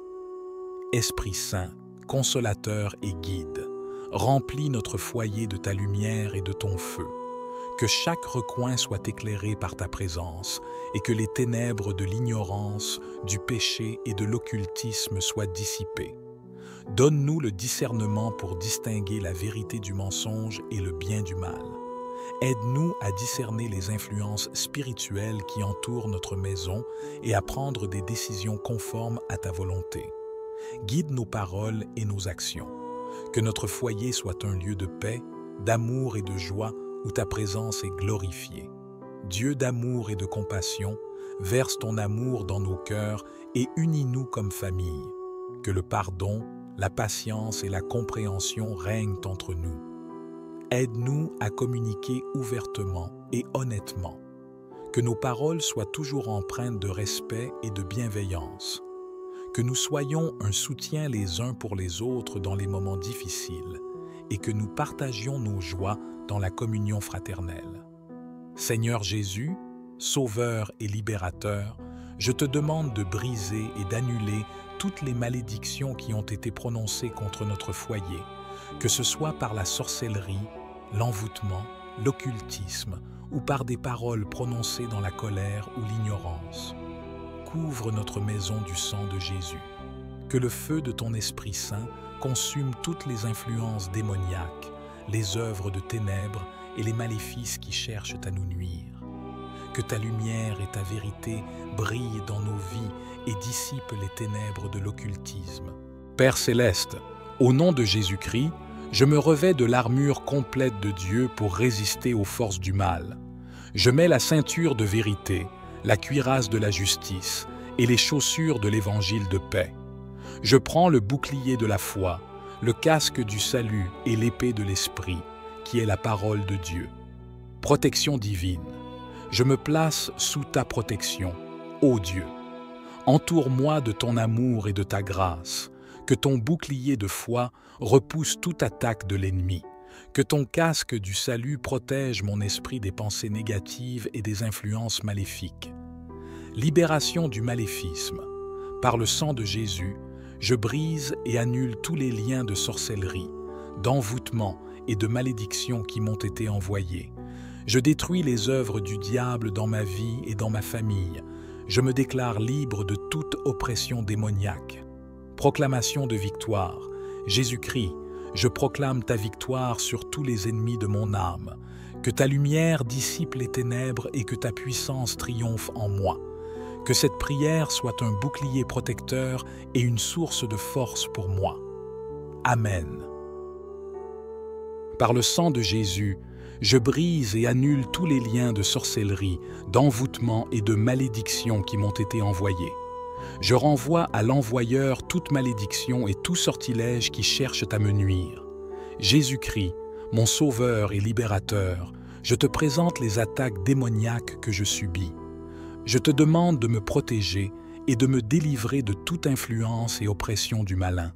S1: Esprit Saint, consolateur et guide, remplis notre foyer de ta lumière et de ton feu. Que chaque recoin soit éclairé par ta présence et que les ténèbres de l'ignorance, du péché et de l'occultisme soient dissipées. Donne-nous le discernement pour distinguer la vérité du mensonge et le bien du mal. Aide-nous à discerner les influences spirituelles qui entourent notre maison et à prendre des décisions conformes à ta volonté. Guide nos paroles et nos actions. Que notre foyer soit un lieu de paix, d'amour et de joie où ta présence est glorifiée. Dieu d'amour et de compassion, verse ton amour dans nos cœurs et unis-nous comme famille. Que le pardon, la patience et la compréhension règnent entre nous. Aide-nous à communiquer ouvertement et honnêtement. Que nos paroles soient toujours empreintes de respect et de bienveillance. Que nous soyons un soutien les uns pour les autres dans les moments difficiles et que nous partagions nos joies dans la communion fraternelle. Seigneur Jésus, Sauveur et Libérateur, je te demande de briser et d'annuler toutes les malédictions qui ont été prononcées contre notre foyer, que ce soit par la sorcellerie, l'envoûtement, l'occultisme ou par des paroles prononcées dans la colère ou l'ignorance. Couvre notre maison du sang de Jésus. Que le feu de ton Esprit Saint consume toutes les influences démoniaques, les œuvres de ténèbres et les maléfices qui cherchent à nous nuire. Que ta lumière et ta vérité brillent dans nos vies et dissipent les ténèbres de l'occultisme. Père céleste, au nom de Jésus-Christ, je me revêts de l'armure complète de Dieu pour résister aux forces du mal. Je mets la ceinture de vérité, la cuirasse de la justice et les chaussures de l'évangile de paix. Je prends le bouclier de la foi, le casque du salut et l'épée de l'esprit, qui est la parole de Dieu. Protection divine. Je me place sous ta protection, ô Dieu. Entoure-moi de ton amour et de ta grâce. Que ton bouclier de foi repousse toute attaque de l'ennemi. Que ton casque du salut protège mon esprit des pensées négatives et des influences maléfiques. Libération du maléfisme. Par le sang de Jésus, je brise et annule tous les liens de sorcellerie, d'envoûtement et de malédiction qui m'ont été envoyés. Je détruis les œuvres du diable dans ma vie et dans ma famille. Je me déclare libre de toute oppression démoniaque. Proclamation de victoire. Jésus-Christ, je proclame ta victoire sur tous les ennemis de mon âme. Que ta lumière dissipe les ténèbres et que ta puissance triomphe en moi. Que cette prière soit un bouclier protecteur et une source de force pour moi. Amen. Par le sang de Jésus, je brise et annule tous les liens de sorcellerie, d'envoûtement et de malédiction qui m'ont été envoyés. Je renvoie à l'envoyeur toute malédiction et tout sortilège qui cherchent à me nuire. Jésus-Christ, mon Sauveur et Libérateur, je te présente les attaques démoniaques que je subis. Je te demande de me protéger et de me délivrer de toute influence et oppression du malin.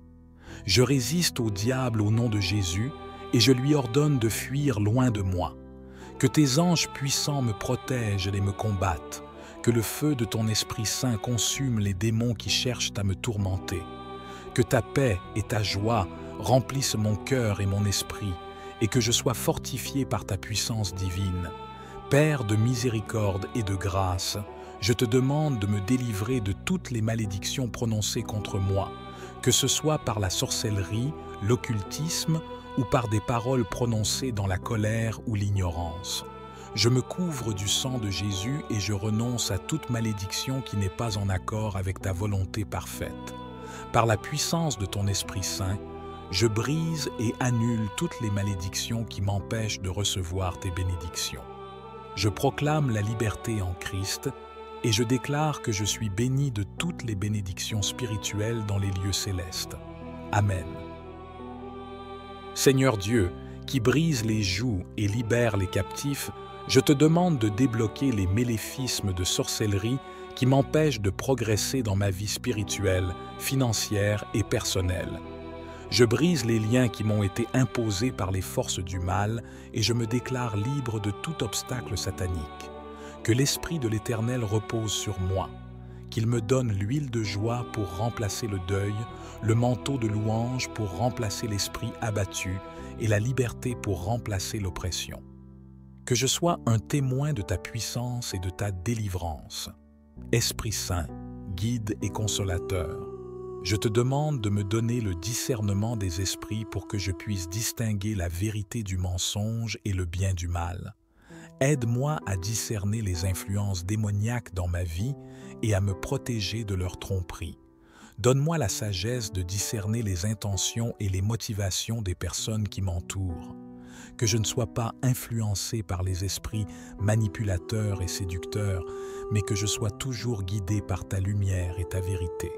S1: Je résiste au diable au nom de Jésus et je lui ordonne de fuir loin de moi. Que tes anges puissants me protègent et me combattent. Que le feu de ton Esprit Saint consume les démons qui cherchent à me tourmenter. Que ta paix et ta joie remplissent mon cœur et mon esprit, et que je sois fortifié par ta puissance divine. Père de miséricorde et de grâce, je te demande de me délivrer de toutes les malédictions prononcées contre moi, que ce soit par la sorcellerie, l'occultisme ou par des paroles prononcées dans la colère ou l'ignorance. Je me couvre du sang de Jésus et je renonce à toute malédiction qui n'est pas en accord avec ta volonté parfaite. Par la puissance de ton Esprit Saint, je brise et annule toutes les malédictions qui m'empêchent de recevoir tes bénédictions. Je proclame la liberté en Christ et je déclare que je suis béni de toutes les bénédictions spirituelles dans les lieux célestes. Amen. Seigneur Dieu, qui brise les jougs et libère les captifs, je te demande de débloquer les méléfismes de sorcellerie qui m'empêchent de progresser dans ma vie spirituelle, financière et personnelle. Je brise les liens qui m'ont été imposés par les forces du mal et je me déclare libre de tout obstacle satanique. Que l'Esprit de l'Éternel repose sur moi, qu'il me donne l'huile de joie pour remplacer le deuil, le manteau de louange pour remplacer l'esprit abattu et la liberté pour remplacer l'oppression. Que je sois un témoin de ta puissance et de ta délivrance. Esprit Saint, guide et consolateur, je te demande de me donner le discernement des esprits pour que je puisse distinguer la vérité du mensonge et le bien du mal. Aide-moi à discerner les influences démoniaques dans ma vie et à me protéger de leur tromperie. Donne-moi la sagesse de discerner les intentions et les motivations des personnes qui m'entourent. Que je ne sois pas influencé par les esprits manipulateurs et séducteurs, mais que je sois toujours guidé par ta lumière et ta vérité.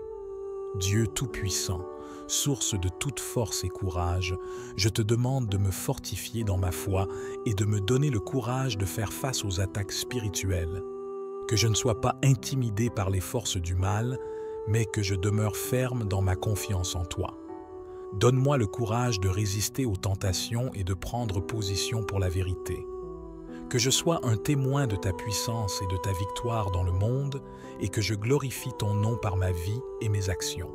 S1: Dieu Tout-Puissant, source de toute force et courage, je te demande de me fortifier dans ma foi et de me donner le courage de faire face aux attaques spirituelles. Que je ne sois pas intimidé par les forces du mal, mais que je demeure ferme dans ma confiance en toi. Donne-moi le courage de résister aux tentations et de prendre position pour la vérité. Que je sois un témoin de ta puissance et de ta victoire dans le monde et que je glorifie ton nom par ma vie et mes actions.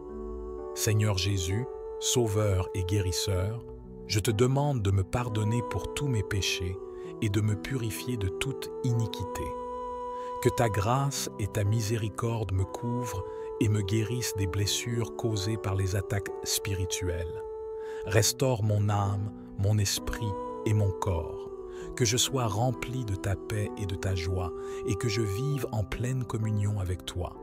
S1: Seigneur Jésus, Sauveur et Guérisseur, je te demande de me pardonner pour tous mes péchés et de me purifier de toute iniquité. Que ta grâce et ta miséricorde me couvrent et me guérissent des blessures causées par les attaques spirituelles. Restaure mon âme, mon esprit et mon corps. Que je sois rempli de ta paix et de ta joie et que je vive en pleine communion avec toi.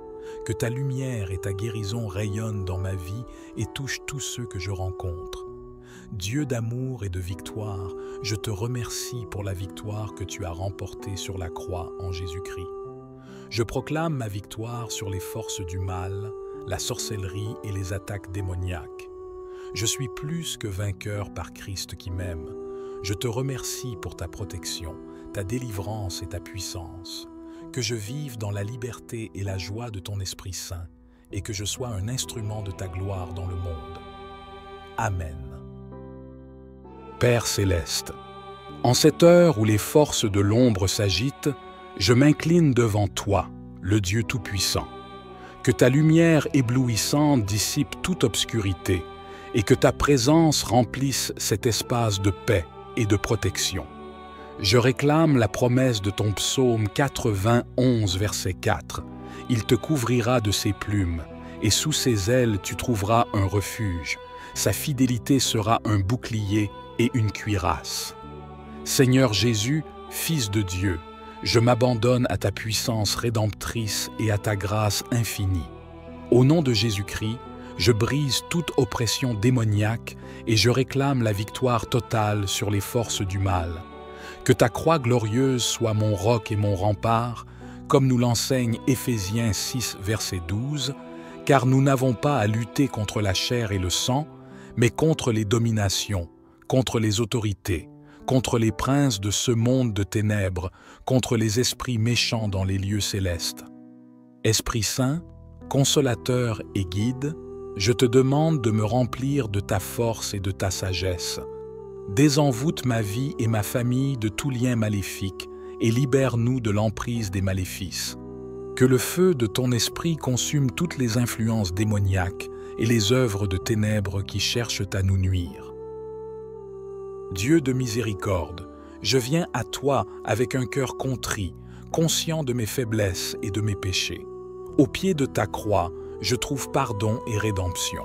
S1: Que ta lumière et ta guérison rayonnent dans ma vie et touchent tous ceux que je rencontre. Dieu d'amour et de victoire, je te remercie pour la victoire que tu as remportée sur la croix en Jésus-Christ. Je proclame ma victoire sur les forces du mal, la sorcellerie et les attaques démoniaques. Je suis plus que vainqueur par Christ qui m'aime. Je te remercie pour ta protection, ta délivrance et ta puissance. Que je vive dans la liberté et la joie de ton Esprit Saint et que je sois un instrument de ta gloire dans le monde. Amen. Père céleste, en cette heure où les forces de l'ombre s'agitent, je m'incline devant toi, le Dieu Tout-Puissant. Que ta lumière éblouissante dissipe toute obscurité et que ta présence remplisse cet espace de paix et de protection. Je réclame la promesse de ton psaume 91, verset 4. Il te couvrira de ses plumes, et sous ses ailes tu trouveras un refuge. Sa fidélité sera un bouclier et une cuirasse. Seigneur Jésus, Fils de Dieu, je m'abandonne à ta puissance rédemptrice et à ta grâce infinie. Au nom de Jésus-Christ, Je brise toute oppression démoniaque et je réclame la victoire totale sur les forces du mal. Que ta croix glorieuse soit mon roc et mon rempart, comme nous l'enseigne Éphésiens 6, verset 12, car nous n'avons pas à lutter contre la chair et le sang, mais contre les dominations, contre les autorités, contre les princes de ce monde de ténèbres, contre les esprits méchants dans les lieux célestes. Esprit Saint, consolateur et guide, je te demande de me remplir de ta force et de ta sagesse. Désenvoûte ma vie et ma famille de tout lien maléfique et libère-nous de l'emprise des maléfices. Que le feu de ton esprit consume toutes les influences démoniaques et les œuvres de ténèbres qui cherchent à nous nuire. Dieu de miséricorde, je viens à toi avec un cœur contrit, conscient de mes faiblesses et de mes péchés. Au pied de ta croix, je trouve pardon et rédemption.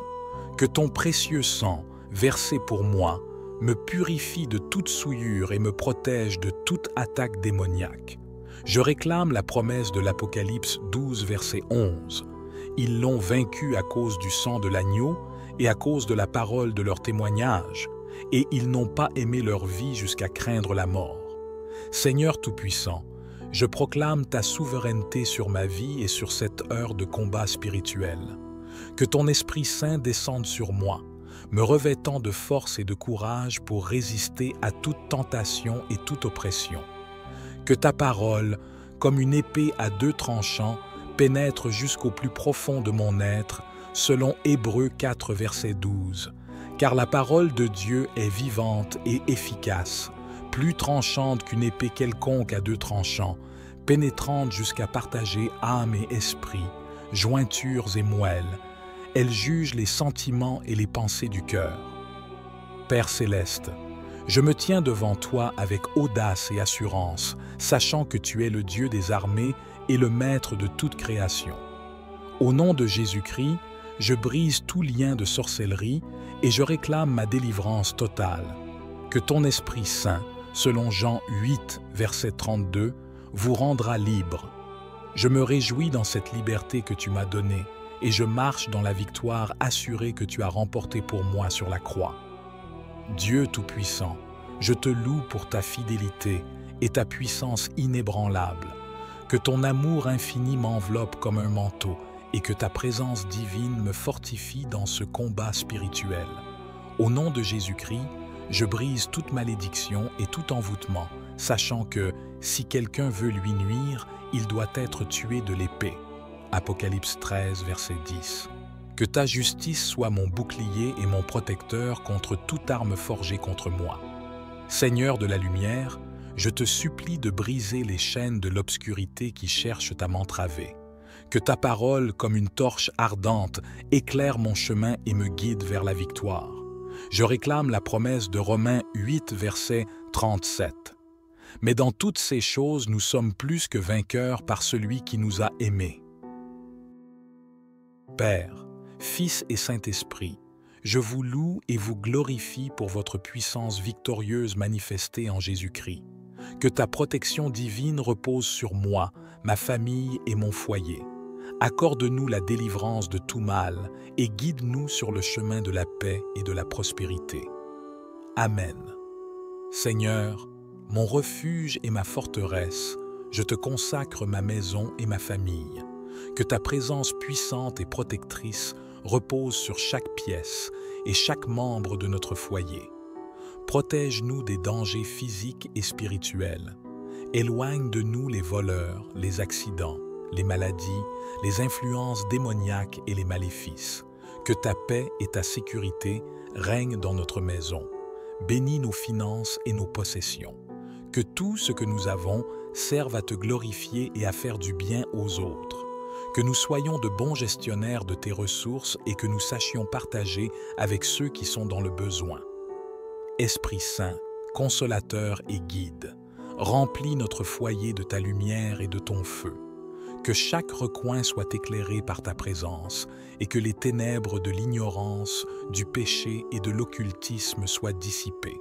S1: Que ton précieux sang, versé pour moi, me purifie de toute souillure et me protège de toute attaque démoniaque. Je réclame la promesse de l'Apocalypse 12, verset 11. Ils l'ont vaincu à cause du sang de l'agneau et à cause de la parole de leur témoignage, et ils n'ont pas aimé leur vie jusqu'à craindre la mort. Seigneur Tout-Puissant, je proclame ta souveraineté sur ma vie et sur cette heure de combat spirituel. Que ton Esprit Saint descende sur moi, me revêtant de force et de courage pour résister à toute tentation et toute oppression. Que ta parole, comme une épée à deux tranchants, pénètre jusqu'au plus profond de mon être, selon Hébreux 4, verset 12. Car la parole de Dieu est vivante et efficace, plus tranchante qu'une épée quelconque à deux tranchants, pénétrante jusqu'à partager âme et esprit, jointures et moelles. Elle juge les sentiments et les pensées du cœur. Père céleste, je me tiens devant toi avec audace et assurance, sachant que tu es le Dieu des armées et le maître de toute création. Au nom de Jésus-Christ, je brise tout lien de sorcellerie et je réclame ma délivrance totale. Que ton Esprit Saint, selon Jean 8, verset 32, vous rendra libre. Je me réjouis dans cette liberté que tu m'as donnée et je marche dans la victoire assurée que tu as remportée pour moi sur la croix. Dieu Tout-Puissant, je te loue pour ta fidélité et ta puissance inébranlable. Que ton amour infini m'enveloppe comme un manteau et que ta présence divine me fortifie dans ce combat spirituel. Au nom de Jésus-Christ, je brise toute malédiction et tout envoûtement, sachant que, si quelqu'un veut lui nuire, il doit être tué de l'épée. Apocalypse 13, verset 10. Que ta justice soit mon bouclier et mon protecteur contre toute arme forgée contre moi. Seigneur de la lumière, je te supplie de briser les chaînes de l'obscurité qui cherchent à m'entraver. Que ta parole, comme une torche ardente, éclaire mon chemin et me guide vers la victoire. Je réclame la promesse de Romains 8, verset 37. Mais dans toutes ces choses, nous sommes plus que vainqueurs par celui qui nous a aimés. Père, Fils et Saint-Esprit, je vous loue et vous glorifie pour votre puissance victorieuse manifestée en Jésus-Christ. Que ta protection divine repose sur moi, ma famille et mon foyer. Accorde-nous la délivrance de tout mal et guide-nous sur le chemin de la paix et de la prospérité. Amen. Seigneur, mon refuge et ma forteresse, je te consacre ma maison et ma famille. Que ta présence puissante et protectrice repose sur chaque pièce et chaque membre de notre foyer. Protège-nous des dangers physiques et spirituels. Éloigne de nous les voleurs, les accidents, les maladies, les influences démoniaques et les maléfices. Que ta paix et ta sécurité règnent dans notre maison. Bénis nos finances et nos possessions. Que tout ce que nous avons serve à te glorifier et à faire du bien aux autres. Que nous soyons de bons gestionnaires de tes ressources et que nous sachions partager avec ceux qui sont dans le besoin. Esprit Saint, consolateur et guide, remplis notre foyer de ta lumière et de ton feu. Que chaque recoin soit éclairé par ta présence et que les ténèbres de l'ignorance, du péché et de l'occultisme soient dissipées.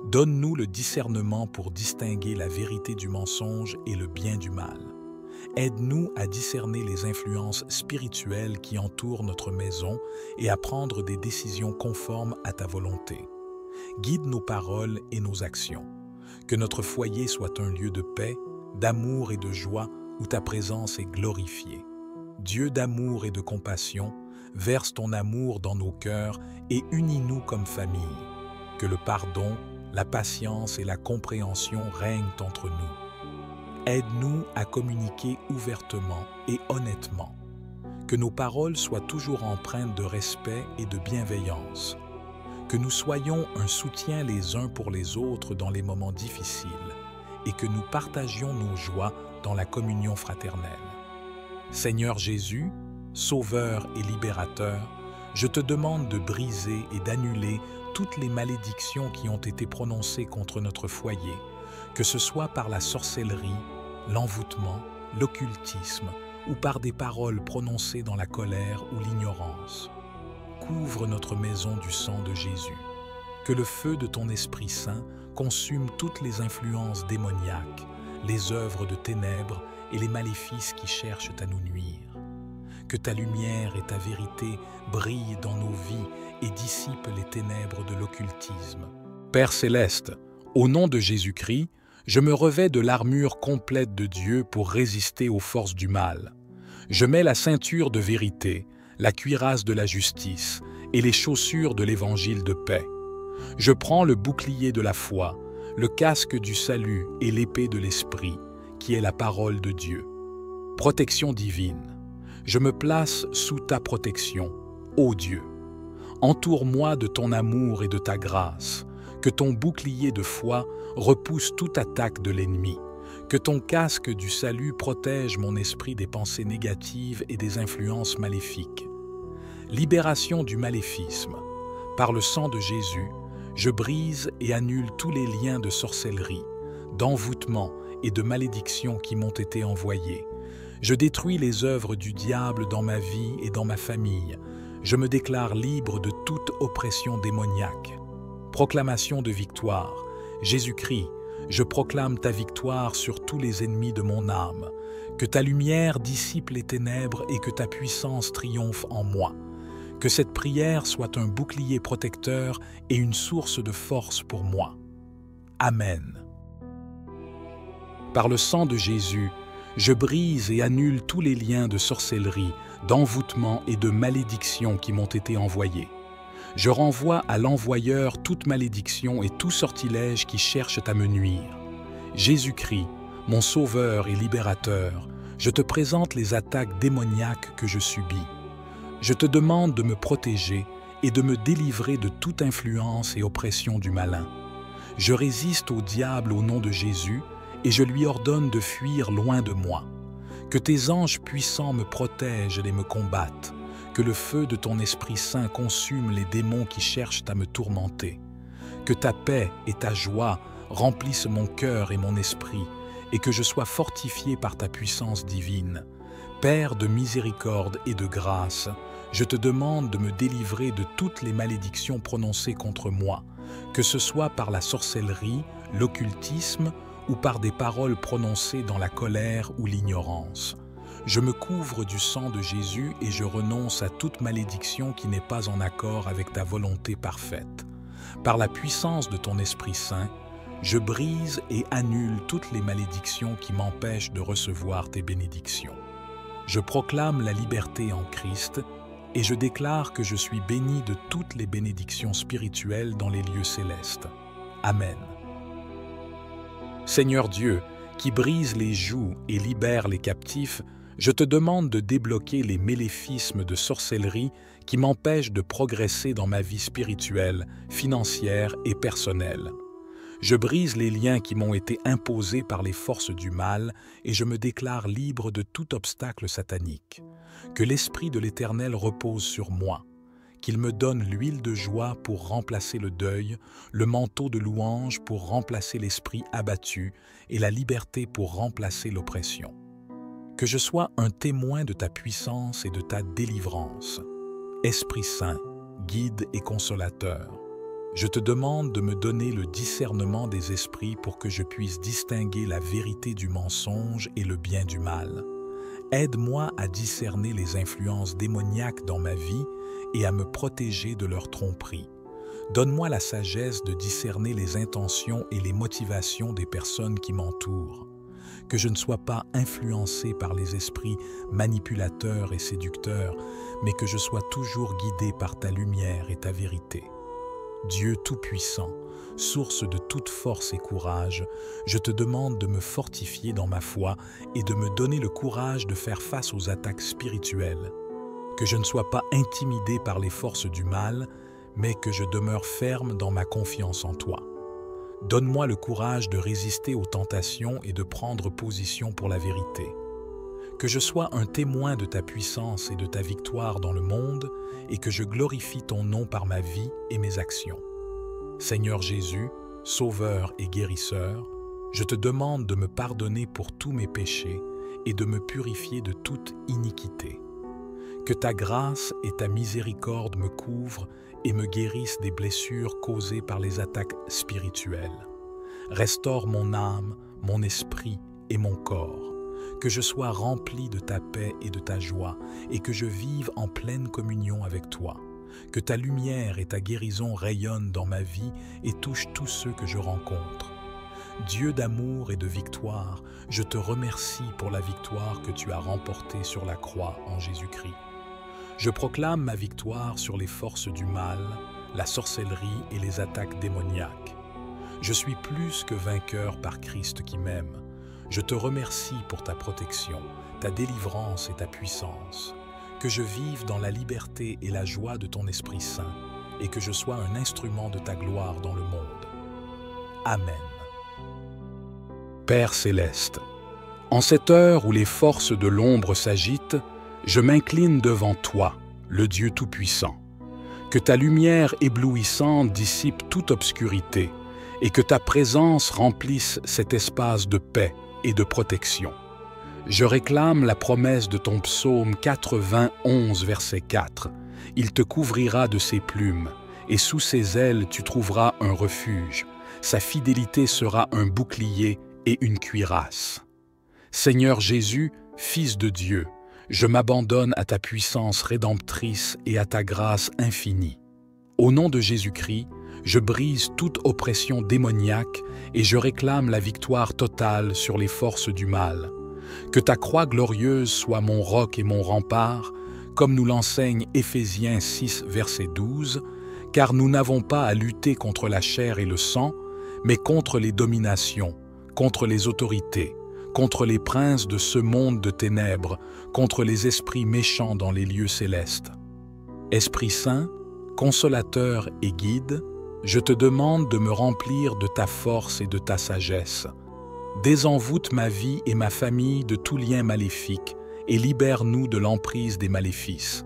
S1: Donne-nous le discernement pour distinguer la vérité du mensonge et le bien du mal. Aide-nous à discerner les influences spirituelles qui entourent notre maison et à prendre des décisions conformes à ta volonté. Guide nos paroles et nos actions. Que notre foyer soit un lieu de paix, d'amour et de joie où ta présence est glorifiée. Dieu d'amour et de compassion, verse ton amour dans nos cœurs et unis-nous comme famille. Que le pardon, la patience et la compréhension règnent entre nous. Aide-nous à communiquer ouvertement et honnêtement. Que nos paroles soient toujours empreintes de respect et de bienveillance. Que nous soyons un soutien les uns pour les autres dans les moments difficiles et que nous partagions nos joies dans la communion fraternelle. Seigneur Jésus, Sauveur et Libérateur, je te demande de briser et d'annuler toutes les malédictions qui ont été prononcées contre notre foyer, que ce soit par la sorcellerie, l'envoûtement, l'occultisme ou par des paroles prononcées dans la colère ou l'ignorance. Couvre notre maison du sang de Jésus. Que le feu de ton Esprit Saint consume toutes les influences démoniaques, les œuvres de ténèbres et les maléfices qui cherchent à nous nuire. Que ta lumière et ta vérité brillent dans nos vies et dissipent les ténèbres de l'occultisme. Père céleste, au nom de Jésus-Christ, je me revêts de l'armure complète de Dieu pour résister aux forces du mal. Je mets la ceinture de vérité, la cuirasse de la justice et les chaussures de l'évangile de paix. Je prends le bouclier de la foi, le casque du salut et l'épée de l'esprit, qui est la parole de Dieu. Protection divine. Je me place sous ta protection, ô Dieu. Entoure-moi de ton amour et de ta grâce, que ton bouclier de foi repousse toute attaque de l'ennemi, que ton casque du salut protège mon esprit des pensées négatives et des influences maléfiques. Libération du maléfisme. Par le sang de Jésus, je brise et annule tous les liens de sorcellerie, d'envoûtement et de malédiction qui m'ont été envoyés. Je détruis les œuvres du diable dans ma vie et dans ma famille. Je me déclare libre de toute oppression démoniaque. Proclamation de victoire. Jésus-Christ, je proclame ta victoire sur tous les ennemis de mon âme. Que ta lumière dissipe les ténèbres et que ta puissance triomphe en moi. Que cette prière soit un bouclier protecteur et une source de force pour moi. Amen. Par le sang de Jésus, je brise et annule tous les liens de sorcellerie, d'envoûtement et de malédiction qui m'ont été envoyés. Je renvoie à l'envoyeur toute malédiction et tout sortilège qui cherchent à me nuire. Jésus-Christ, mon Sauveur et Libérateur, je te présente les attaques démoniaques que je subis. Je te demande de me protéger et de me délivrer de toute influence et oppression du malin. Je résiste au diable au nom de Jésus et je lui ordonne de fuir loin de moi. Que tes anges puissants me protègent et me combattent. Que le feu de ton Esprit Saint consume les démons qui cherchent à me tourmenter. Que ta paix et ta joie remplissent mon cœur et mon esprit, et que je sois fortifié par ta puissance divine. Père de miséricorde et de grâce, je te demande de me délivrer de toutes les malédictions prononcées contre moi, que ce soit par la sorcellerie, l'occultisme ou par des paroles prononcées dans la colère ou l'ignorance. Je me couvre du sang de Jésus et je renonce à toute malédiction qui n'est pas en accord avec ta volonté parfaite. Par la puissance de ton Esprit Saint, je brise et annule toutes les malédictions qui m'empêchent de recevoir tes bénédictions. Je proclame la liberté en Christ et je déclare que je suis béni de toutes les bénédictions spirituelles dans les lieux célestes. Amen. Seigneur Dieu, qui brise les jougs et libère les captifs, je te demande de débloquer les méléfismes de sorcellerie qui m'empêchent de progresser dans ma vie spirituelle, financière et personnelle. Je brise les liens qui m'ont été imposés par les forces du mal et je me déclare libre de tout obstacle satanique. Que l'Esprit de l'Éternel repose sur moi, qu'il me donne l'huile de joie pour remplacer le deuil, le manteau de louange pour remplacer l'esprit abattu et la liberté pour remplacer l'oppression. Que je sois un témoin de ta puissance et de ta délivrance. Esprit Saint, guide et consolateur, je te demande de me donner le discernement des esprits pour que je puisse distinguer la vérité du mensonge et le bien du mal. Aide-moi à discerner les influences démoniaques dans ma vie et à me protéger de leurs tromperies. Donne-moi la sagesse de discerner les intentions et les motivations des personnes qui m'entourent. Que je ne sois pas influencé par les esprits manipulateurs et séducteurs, mais que je sois toujours guidé par ta lumière et ta vérité. Dieu Tout-Puissant, source de toute force et courage, je te demande de me fortifier dans ma foi et de me donner le courage de faire face aux attaques spirituelles. Que je ne sois pas intimidé par les forces du mal, mais que je demeure ferme dans ma confiance en toi. Donne-moi le courage de résister aux tentations et de prendre position pour la vérité. Que je sois un témoin de ta puissance et de ta victoire dans le monde et que je glorifie ton nom par ma vie et mes actions. Seigneur Jésus, Sauveur et Guérisseur, je te demande de me pardonner pour tous mes péchés et de me purifier de toute iniquité. Que ta grâce et ta miséricorde me couvrent et me guérissent des blessures causées par les attaques spirituelles. Restaure mon âme, mon esprit et mon corps. Que je sois rempli de ta paix et de ta joie et que je vive en pleine communion avec toi. Que ta lumière et ta guérison rayonnent dans ma vie et touchent tous ceux que je rencontre. Dieu d'amour et de victoire, je te remercie pour la victoire que tu as remportée sur la croix en Jésus-Christ. Je proclame ma victoire sur les forces du mal, la sorcellerie et les attaques démoniaques. Je suis plus que vainqueur par Christ qui m'aime. Je te remercie pour ta protection, ta délivrance et ta puissance. Que je vive dans la liberté et la joie de ton Esprit Saint et que je sois un instrument de ta gloire dans le monde. Amen. Père céleste, en cette heure où les forces de l'ombre s'agitent, je m'incline devant toi, le Dieu Tout-Puissant. Que ta lumière éblouissante dissipe toute obscurité et que ta présence remplisse cet espace de paix et de protection. Je réclame la promesse de ton psaume 91, verset 4. Il te couvrira de ses plumes, et sous ses ailes tu trouveras un refuge. Sa fidélité sera un bouclier et une cuirasse. Seigneur Jésus, Fils de Dieu, je m'abandonne à ta puissance rédemptrice et à ta grâce infinie. Au nom de Jésus-Christ, je brise toute oppression démoniaque et je réclame la victoire totale sur les forces du mal. Que ta croix glorieuse soit mon roc et mon rempart, comme nous l'enseigne Éphésiens 6, verset 12, car nous n'avons pas à lutter contre la chair et le sang, mais contre les dominations, contre les autorités, contre les princes de ce monde de ténèbres, contre les esprits méchants dans les lieux célestes. Esprit Saint, consolateur et guide, je te demande de me remplir de ta force et de ta sagesse. Désenvoûte ma vie et ma famille de tout lien maléfique et libère-nous de l'emprise des maléfices.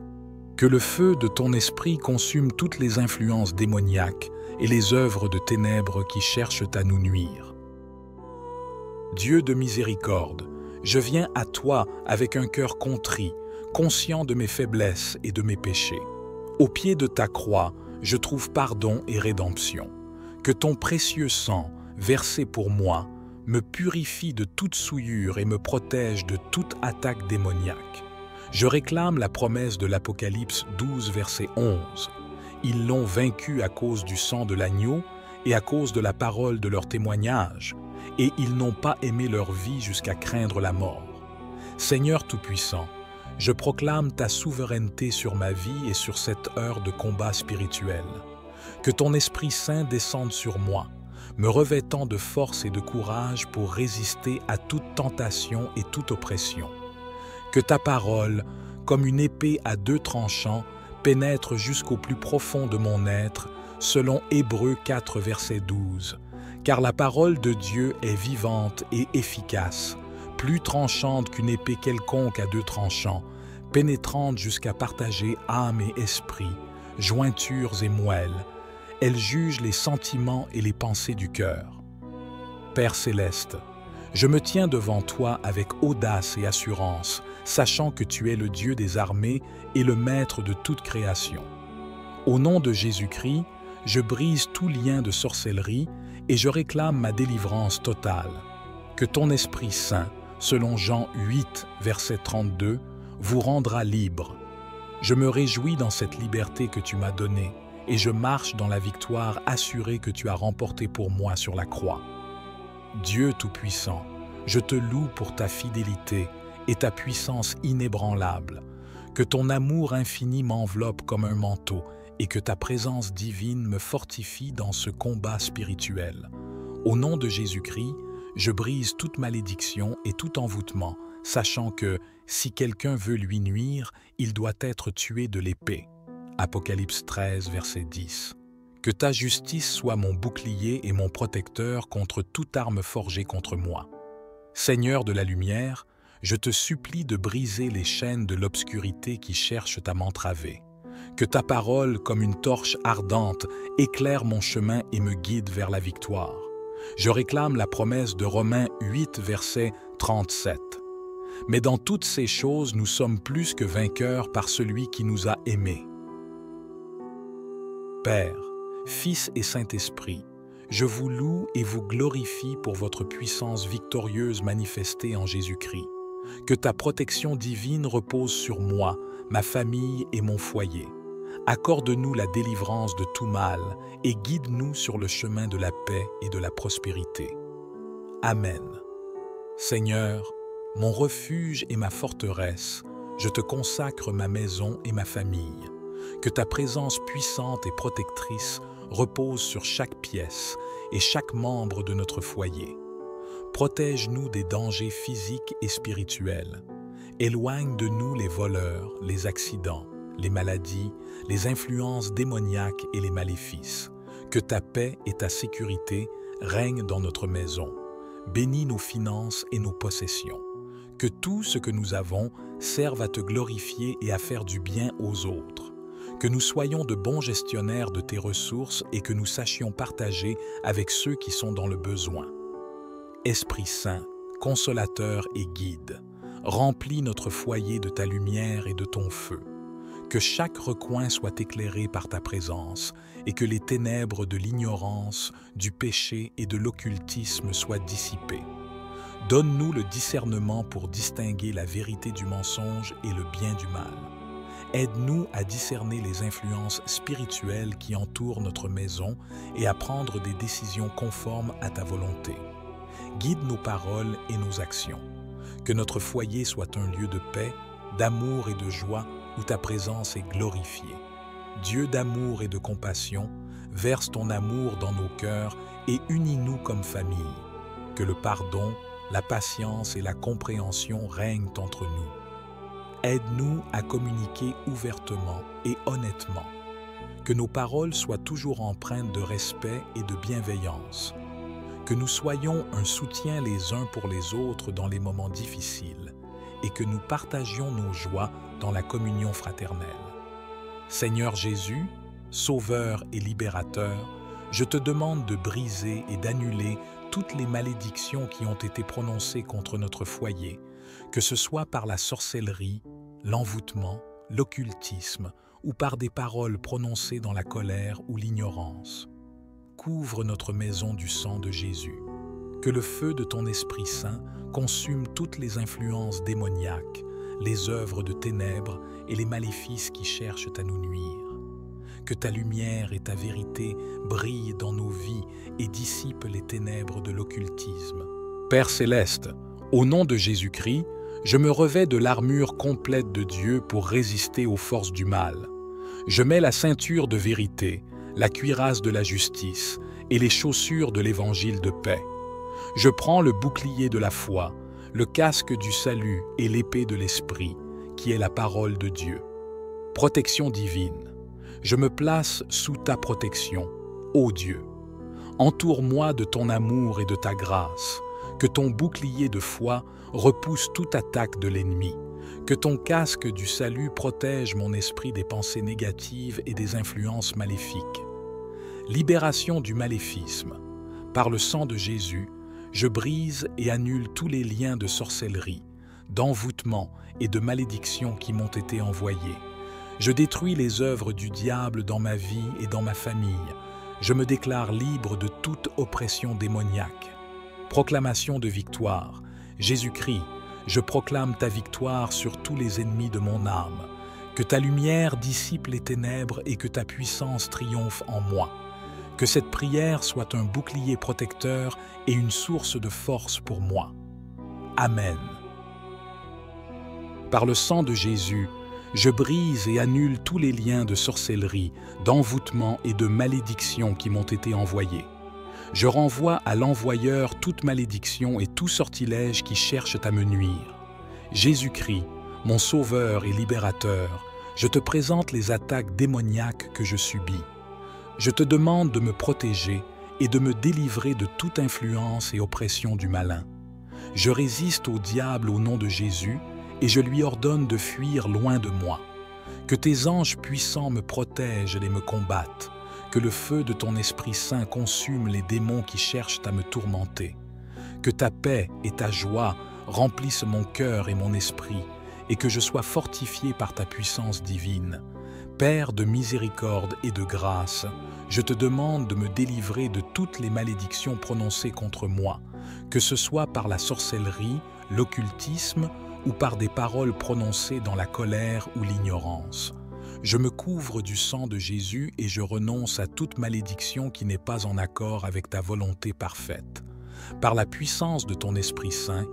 S1: Que le feu de ton esprit consume toutes les influences démoniaques et les œuvres de ténèbres qui cherchent à nous nuire. Dieu de miséricorde, je viens à toi avec un cœur contrit, conscient de mes faiblesses et de mes péchés. Au pied de ta croix, je trouve pardon et rédemption. Que ton précieux sang, versé pour moi, me purifie de toute souillure et me protège de toute attaque démoniaque. Je réclame la promesse de l'Apocalypse 12, verset 11. Ils l'ont vaincu à cause du sang de l'agneau et à cause de la parole de leur témoignage, et ils n'ont pas aimé leur vie jusqu'à craindre la mort. Seigneur Tout-Puissant, je proclame ta souveraineté sur ma vie et sur cette heure de combat spirituel. Que ton Esprit Saint descende sur moi, me revêtant de force et de courage pour résister à toute tentation et toute oppression. Que ta parole, comme une épée à deux tranchants, pénètre jusqu'au plus profond de mon être, selon Hébreux 4, verset 12. Car la parole de Dieu est vivante et efficace, plus tranchante qu'une épée quelconque à deux tranchants, pénétrante jusqu'à partager âme et esprit, jointures et moelles. Elle juge les sentiments et les pensées du cœur. Père céleste, je me tiens devant toi avec audace et assurance, sachant que tu es le Dieu des armées et le maître de toute création. Au nom de Jésus-Christ, je brise tout lien de sorcellerie et je réclame ma délivrance totale. Que ton Esprit Saint, selon Jean 8, verset 32, vous rendra libre. Je me réjouis dans cette liberté que tu m'as donnée, et je marche dans la victoire assurée que tu as remportée pour moi sur la croix. Dieu Tout-Puissant, je te loue pour ta fidélité et ta puissance inébranlable. Que ton amour infini m'enveloppe comme un manteau et que ta présence divine me fortifie dans ce combat spirituel. Au nom de Jésus-Christ, je brise toute malédiction et tout envoûtement, sachant que, si quelqu'un veut lui nuire, il doit être tué de l'épée. Apocalypse 13, verset 10. Que ta justice soit mon bouclier et mon protecteur contre toute arme forgée contre moi. Seigneur de la lumière, je te supplie de briser les chaînes de l'obscurité qui cherchent à m'entraver. Que ta parole, comme une torche ardente, éclaire mon chemin et me guide vers la victoire. Je réclame la promesse de Romains 8, verset 37. Mais dans toutes ces choses, nous sommes plus que vainqueurs par celui qui nous a aimés. Père, Fils et Saint-Esprit, je vous loue et vous glorifie pour votre puissance victorieuse manifestée en Jésus-Christ. Que ta protection divine repose sur moi, ma famille et mon foyer. Accorde-nous la délivrance de tout mal et guide-nous sur le chemin de la paix et de la prospérité. Amen. Seigneur, mon refuge et ma forteresse, je te consacre ma maison et ma famille. Que ta présence puissante et protectrice repose sur chaque pièce et chaque membre de notre foyer. Protège-nous des dangers physiques et spirituels. Éloigne de nous les voleurs, les accidents, les maladies, les influences démoniaques et les maléfices. Que ta paix et ta sécurité règnent dans notre maison. Bénis nos finances et nos possessions. Que tout ce que nous avons serve à te glorifier et à faire du bien aux autres. Que nous soyons de bons gestionnaires de tes ressources et que nous sachions partager avec ceux qui sont dans le besoin. Esprit Saint, consolateur et guide, remplis notre foyer de ta lumière et de ton feu. Que chaque recoin soit éclairé par ta présence et que les ténèbres de l'ignorance, du péché et de l'occultisme soient dissipées. Donne-nous le discernement pour distinguer la vérité du mensonge et le bien du mal. Aide-nous à discerner les influences spirituelles qui entourent notre maison et à prendre des décisions conformes à ta volonté. Guide nos paroles et nos actions. Que notre foyer soit un lieu de paix, d'amour et de joie où ta présence est glorifiée. Dieu d'amour et de compassion, verse ton amour dans nos cœurs et unis-nous comme famille. Que le pardon, la patience et la compréhension règnent entre nous. Aide-nous à communiquer ouvertement et honnêtement. Que nos paroles soient toujours empreintes de respect et de bienveillance. Que nous soyons un soutien les uns pour les autres dans les moments difficiles et que nous partagions nos joies dans la communion fraternelle. Seigneur Jésus, Sauveur et Libérateur, je te demande de briser et d'annuler toutes les malédictions qui ont été prononcées contre notre foyer, que ce soit par la sorcellerie, l'envoûtement, l'occultisme ou par des paroles prononcées dans la colère ou l'ignorance. Couvre notre maison du sang de Jésus. Que le feu de ton Esprit Saint consume toutes les influences démoniaques, les œuvres de ténèbres et les maléfices qui cherchent à nous nuire. Que ta lumière et ta vérité brillent dans nos vies et dissipent les ténèbres de l'occultisme. Père céleste, au nom de Jésus-Christ, je me revêts de l'armure complète de Dieu pour résister aux forces du mal. Je mets la ceinture de vérité, la cuirasse de la justice et les chaussures de l'évangile de paix. Je prends le bouclier de la foi, le casque du salut et l'épée de l'Esprit, qui est la parole de Dieu. Protection divine. Je me place sous ta protection, ô Dieu. Entoure-moi de ton amour et de ta grâce. Que ton bouclier de foi repousse toute attaque de l'ennemi. Que ton casque du salut protège mon esprit des pensées négatives et des influences maléfiques. Libération du maléfisme. Par le sang de Jésus, je brise et annule tous les liens de sorcellerie, d'envoûtement et de malédiction qui m'ont été envoyés. Je détruis les œuvres du diable dans ma vie et dans ma famille. Je me déclare libre de toute oppression démoniaque. Proclamation de victoire. Jésus-Christ, je proclame ta victoire sur tous les ennemis de mon âme. Que ta lumière dissipe les ténèbres et que ta puissance triomphe en moi. Que cette prière soit un bouclier protecteur et une source de force pour moi. Amen. Par le sang de Jésus, je brise et annule tous les liens de sorcellerie, d'envoûtement et de malédiction qui m'ont été envoyés. Je renvoie à l'envoyeur toute malédiction et tout sortilège qui cherchent à me nuire. Jésus-Christ, mon Sauveur et Libérateur, je te présente les attaques démoniaques que je subis. Je te demande de me protéger et de me délivrer de toute influence et oppression du malin. Je résiste au diable au nom de Jésus et je lui ordonne de fuir loin de moi. Que tes anges puissants me protègent et me combattent. Que le feu de ton Esprit Saint consume les démons qui cherchent à me tourmenter. Que ta paix et ta joie remplissent mon cœur et mon esprit, et que je sois fortifié par ta puissance divine. Père de miséricorde et de grâce, je te demande de me délivrer de toutes les malédictions prononcées contre moi, que ce soit par la sorcellerie, l'occultisme ou par des paroles prononcées dans la colère ou l'ignorance. Je me couvre du sang de Jésus et je renonce à toute malédiction qui n'est pas en accord avec ta volonté parfaite. Par la puissance de ton Esprit Saint,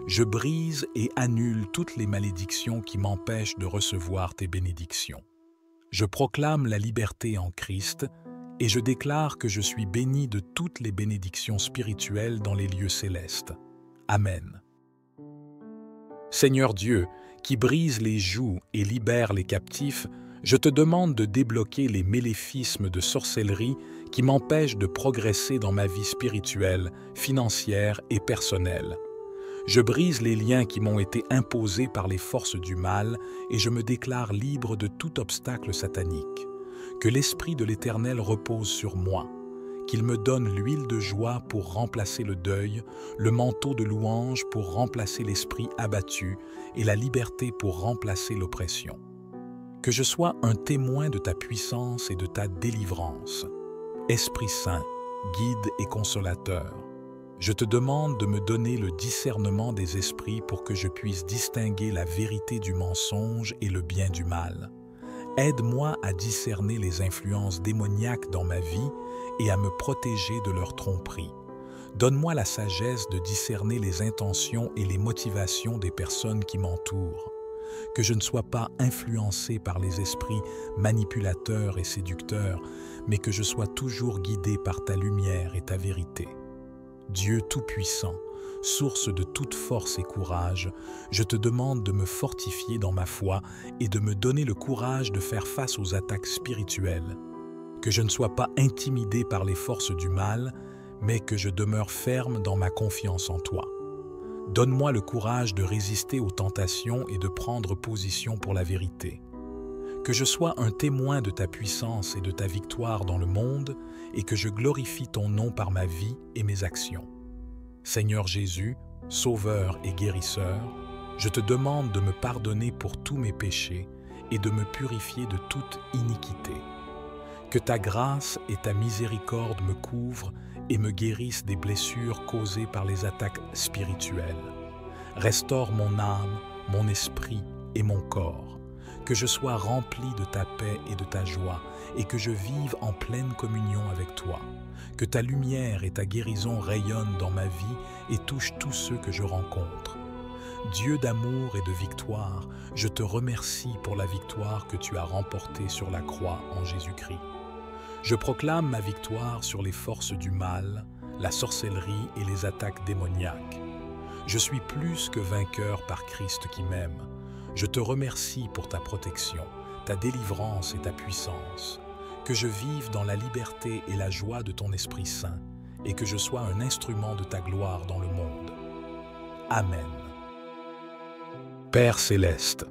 S1: je brise et annule toutes les malédictions qui m'empêchent de recevoir tes bénédictions. Je proclame la liberté en Christ et je déclare que je suis béni de toutes les bénédictions spirituelles dans les lieux célestes. Amen. Seigneur Dieu, qui brise les jougs et libère les captifs, je te demande de débloquer les méléfismes de sorcellerie qui m'empêchent de progresser dans ma vie spirituelle, financière et personnelle. Je brise les liens qui m'ont été imposés par les forces du mal et je me déclare libre de tout obstacle satanique. Que l'Esprit de l'Éternel repose sur moi, qu'il me donne l'huile de joie pour remplacer le deuil, le manteau de louange pour remplacer l'esprit abattu et la liberté pour remplacer l'oppression. Que je sois un témoin de ta puissance et de ta délivrance. Esprit Saint, guide et consolateur, je te demande de me donner le discernement des esprits pour que je puisse distinguer la vérité du mensonge et le bien du mal. Aide-moi à discerner les influences démoniaques dans ma vie et à me protéger de leur tromperie. Donne-moi la sagesse de discerner les intentions et les motivations des personnes qui m'entourent. Que je ne sois pas influencé par les esprits manipulateurs et séducteurs, mais que je sois toujours guidé par ta lumière et ta vérité. Dieu Tout-Puissant, source de toute force et courage, je te demande de me fortifier dans ma foi et de me donner le courage de faire face aux attaques spirituelles. Que je ne sois pas intimidé par les forces du mal, mais que je demeure ferme dans ma confiance en toi. Donne-moi le courage de résister aux tentations et de prendre position pour la vérité. Que je sois un témoin de ta puissance et de ta victoire dans le monde et que je glorifie ton nom par ma vie et mes actions. Seigneur Jésus, Sauveur et Guérisseur, je te demande de me pardonner pour tous mes péchés et de me purifier de toute iniquité. Que ta grâce et ta miséricorde me couvrent et me guérissent des blessures causées par les attaques spirituelles. Restaure mon âme, mon esprit et mon corps. Que je sois rempli de ta paix et de ta joie et que je vive en pleine communion avec toi. Que ta lumière et ta guérison rayonnent dans ma vie et touchent tous ceux que je rencontre. Dieu d'amour et de victoire, je te remercie pour la victoire que tu as remportée sur la croix en Jésus-Christ. Je proclame ma victoire sur les forces du mal, la sorcellerie et les attaques démoniaques. Je suis plus que vainqueur par Christ qui m'aime. Je te remercie pour ta protection, ta délivrance et ta puissance. Que je vive dans la liberté et la joie de ton Esprit Saint et que je sois un instrument de ta gloire dans le monde. Amen. Père céleste,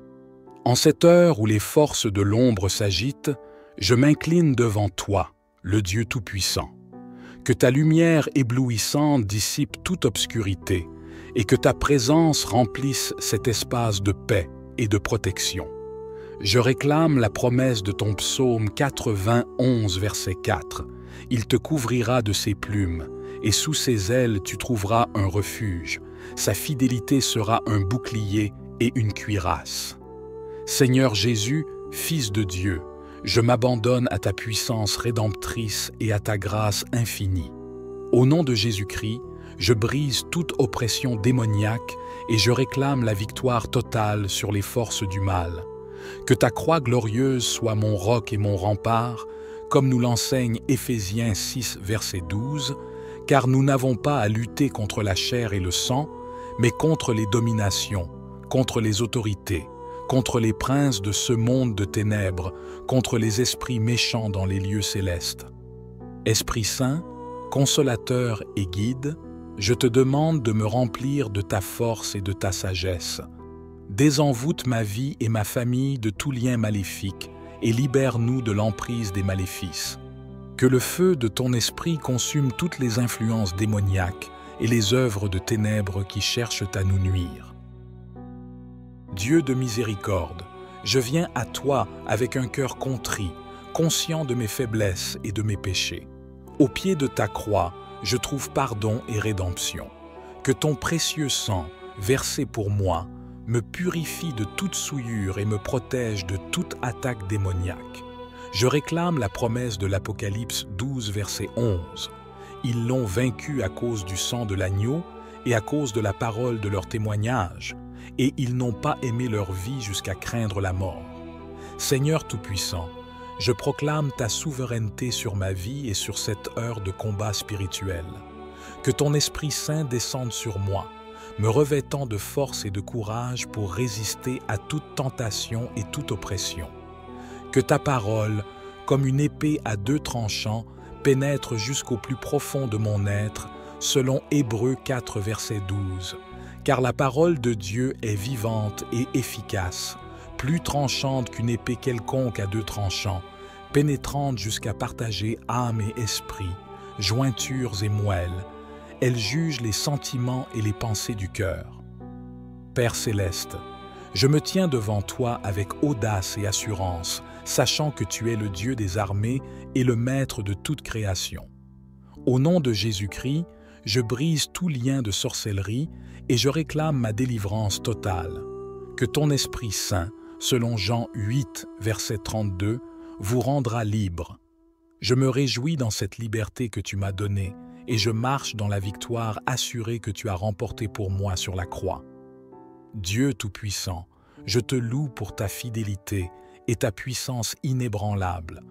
S1: en cette heure où les forces de l'ombre s'agitent, je m'incline devant toi, le Dieu Tout-Puissant. Que ta lumière éblouissante dissipe toute obscurité et que ta présence remplisse cet espace de paix et de protection. Je réclame la promesse de ton psaume 91, verset 4. Il te couvrira de ses plumes, et sous ses ailes tu trouveras un refuge. Sa fidélité sera un bouclier et une cuirasse. Seigneur Jésus, Fils de Dieu, je m'abandonne à ta puissance rédemptrice et à ta grâce infinie. Au nom de Jésus-Christ, je brise toute oppression démoniaque et je réclame la victoire totale sur les forces du mal. Que ta croix glorieuse soit mon roc et mon rempart, comme nous l'enseigne Éphésiens 6, verset 12, car nous n'avons pas à lutter contre la chair et le sang, mais contre les dominations, contre les autorités, contre les princes de ce monde de ténèbres, contre les esprits méchants dans les lieux célestes. Esprit Saint, consolateur et guide, je te demande de me remplir de ta force et de ta sagesse. Désenvoûte ma vie et ma famille de tout lien maléfique et libère-nous de l'emprise des maléfices. Que le feu de ton esprit consume toutes les influences démoniaques et les œuvres de ténèbres qui cherchent à nous nuire. Dieu de miséricorde, je viens à toi avec un cœur contrit, conscient de mes faiblesses et de mes péchés. Au pied de ta croix, je trouve pardon et rédemption. Que ton précieux sang, versé pour moi, me purifie de toute souillure et me protège de toute attaque démoniaque. Je réclame la promesse de l'Apocalypse 12, verset 11. Ils l'ont vaincu à cause du sang de l'agneau et à cause de la parole de leur témoignage, et ils n'ont pas aimé leur vie jusqu'à craindre la mort. Seigneur Tout-Puissant, je proclame ta souveraineté sur ma vie et sur cette heure de combat spirituel. Que ton Esprit Saint descende sur moi, me revêtant de force et de courage pour résister à toute tentation et toute oppression. Que ta parole, comme une épée à deux tranchants, pénètre jusqu'au plus profond de mon être, selon Hébreux 4, verset 12. Car la parole de Dieu est vivante et efficace, plus tranchante qu'une épée quelconque à deux tranchants, pénétrante jusqu'à partager âme et esprit, jointures et moelles. Elle juge les sentiments et les pensées du cœur. Père céleste, je me tiens devant toi avec audace et assurance, sachant que tu es le Dieu des armées et le maître de toute création. Au nom de Jésus-Christ, je brise tout lien de sorcellerie et je réclame ma délivrance totale. Que ton Esprit Saint, selon Jean 8, verset 32, vous rendra libre. Je me réjouis dans cette liberté que tu m'as donnée et je marche dans la victoire assurée que tu as remportée pour moi sur la croix. Dieu Tout-Puissant, je te loue pour ta fidélité et ta puissance inébranlable.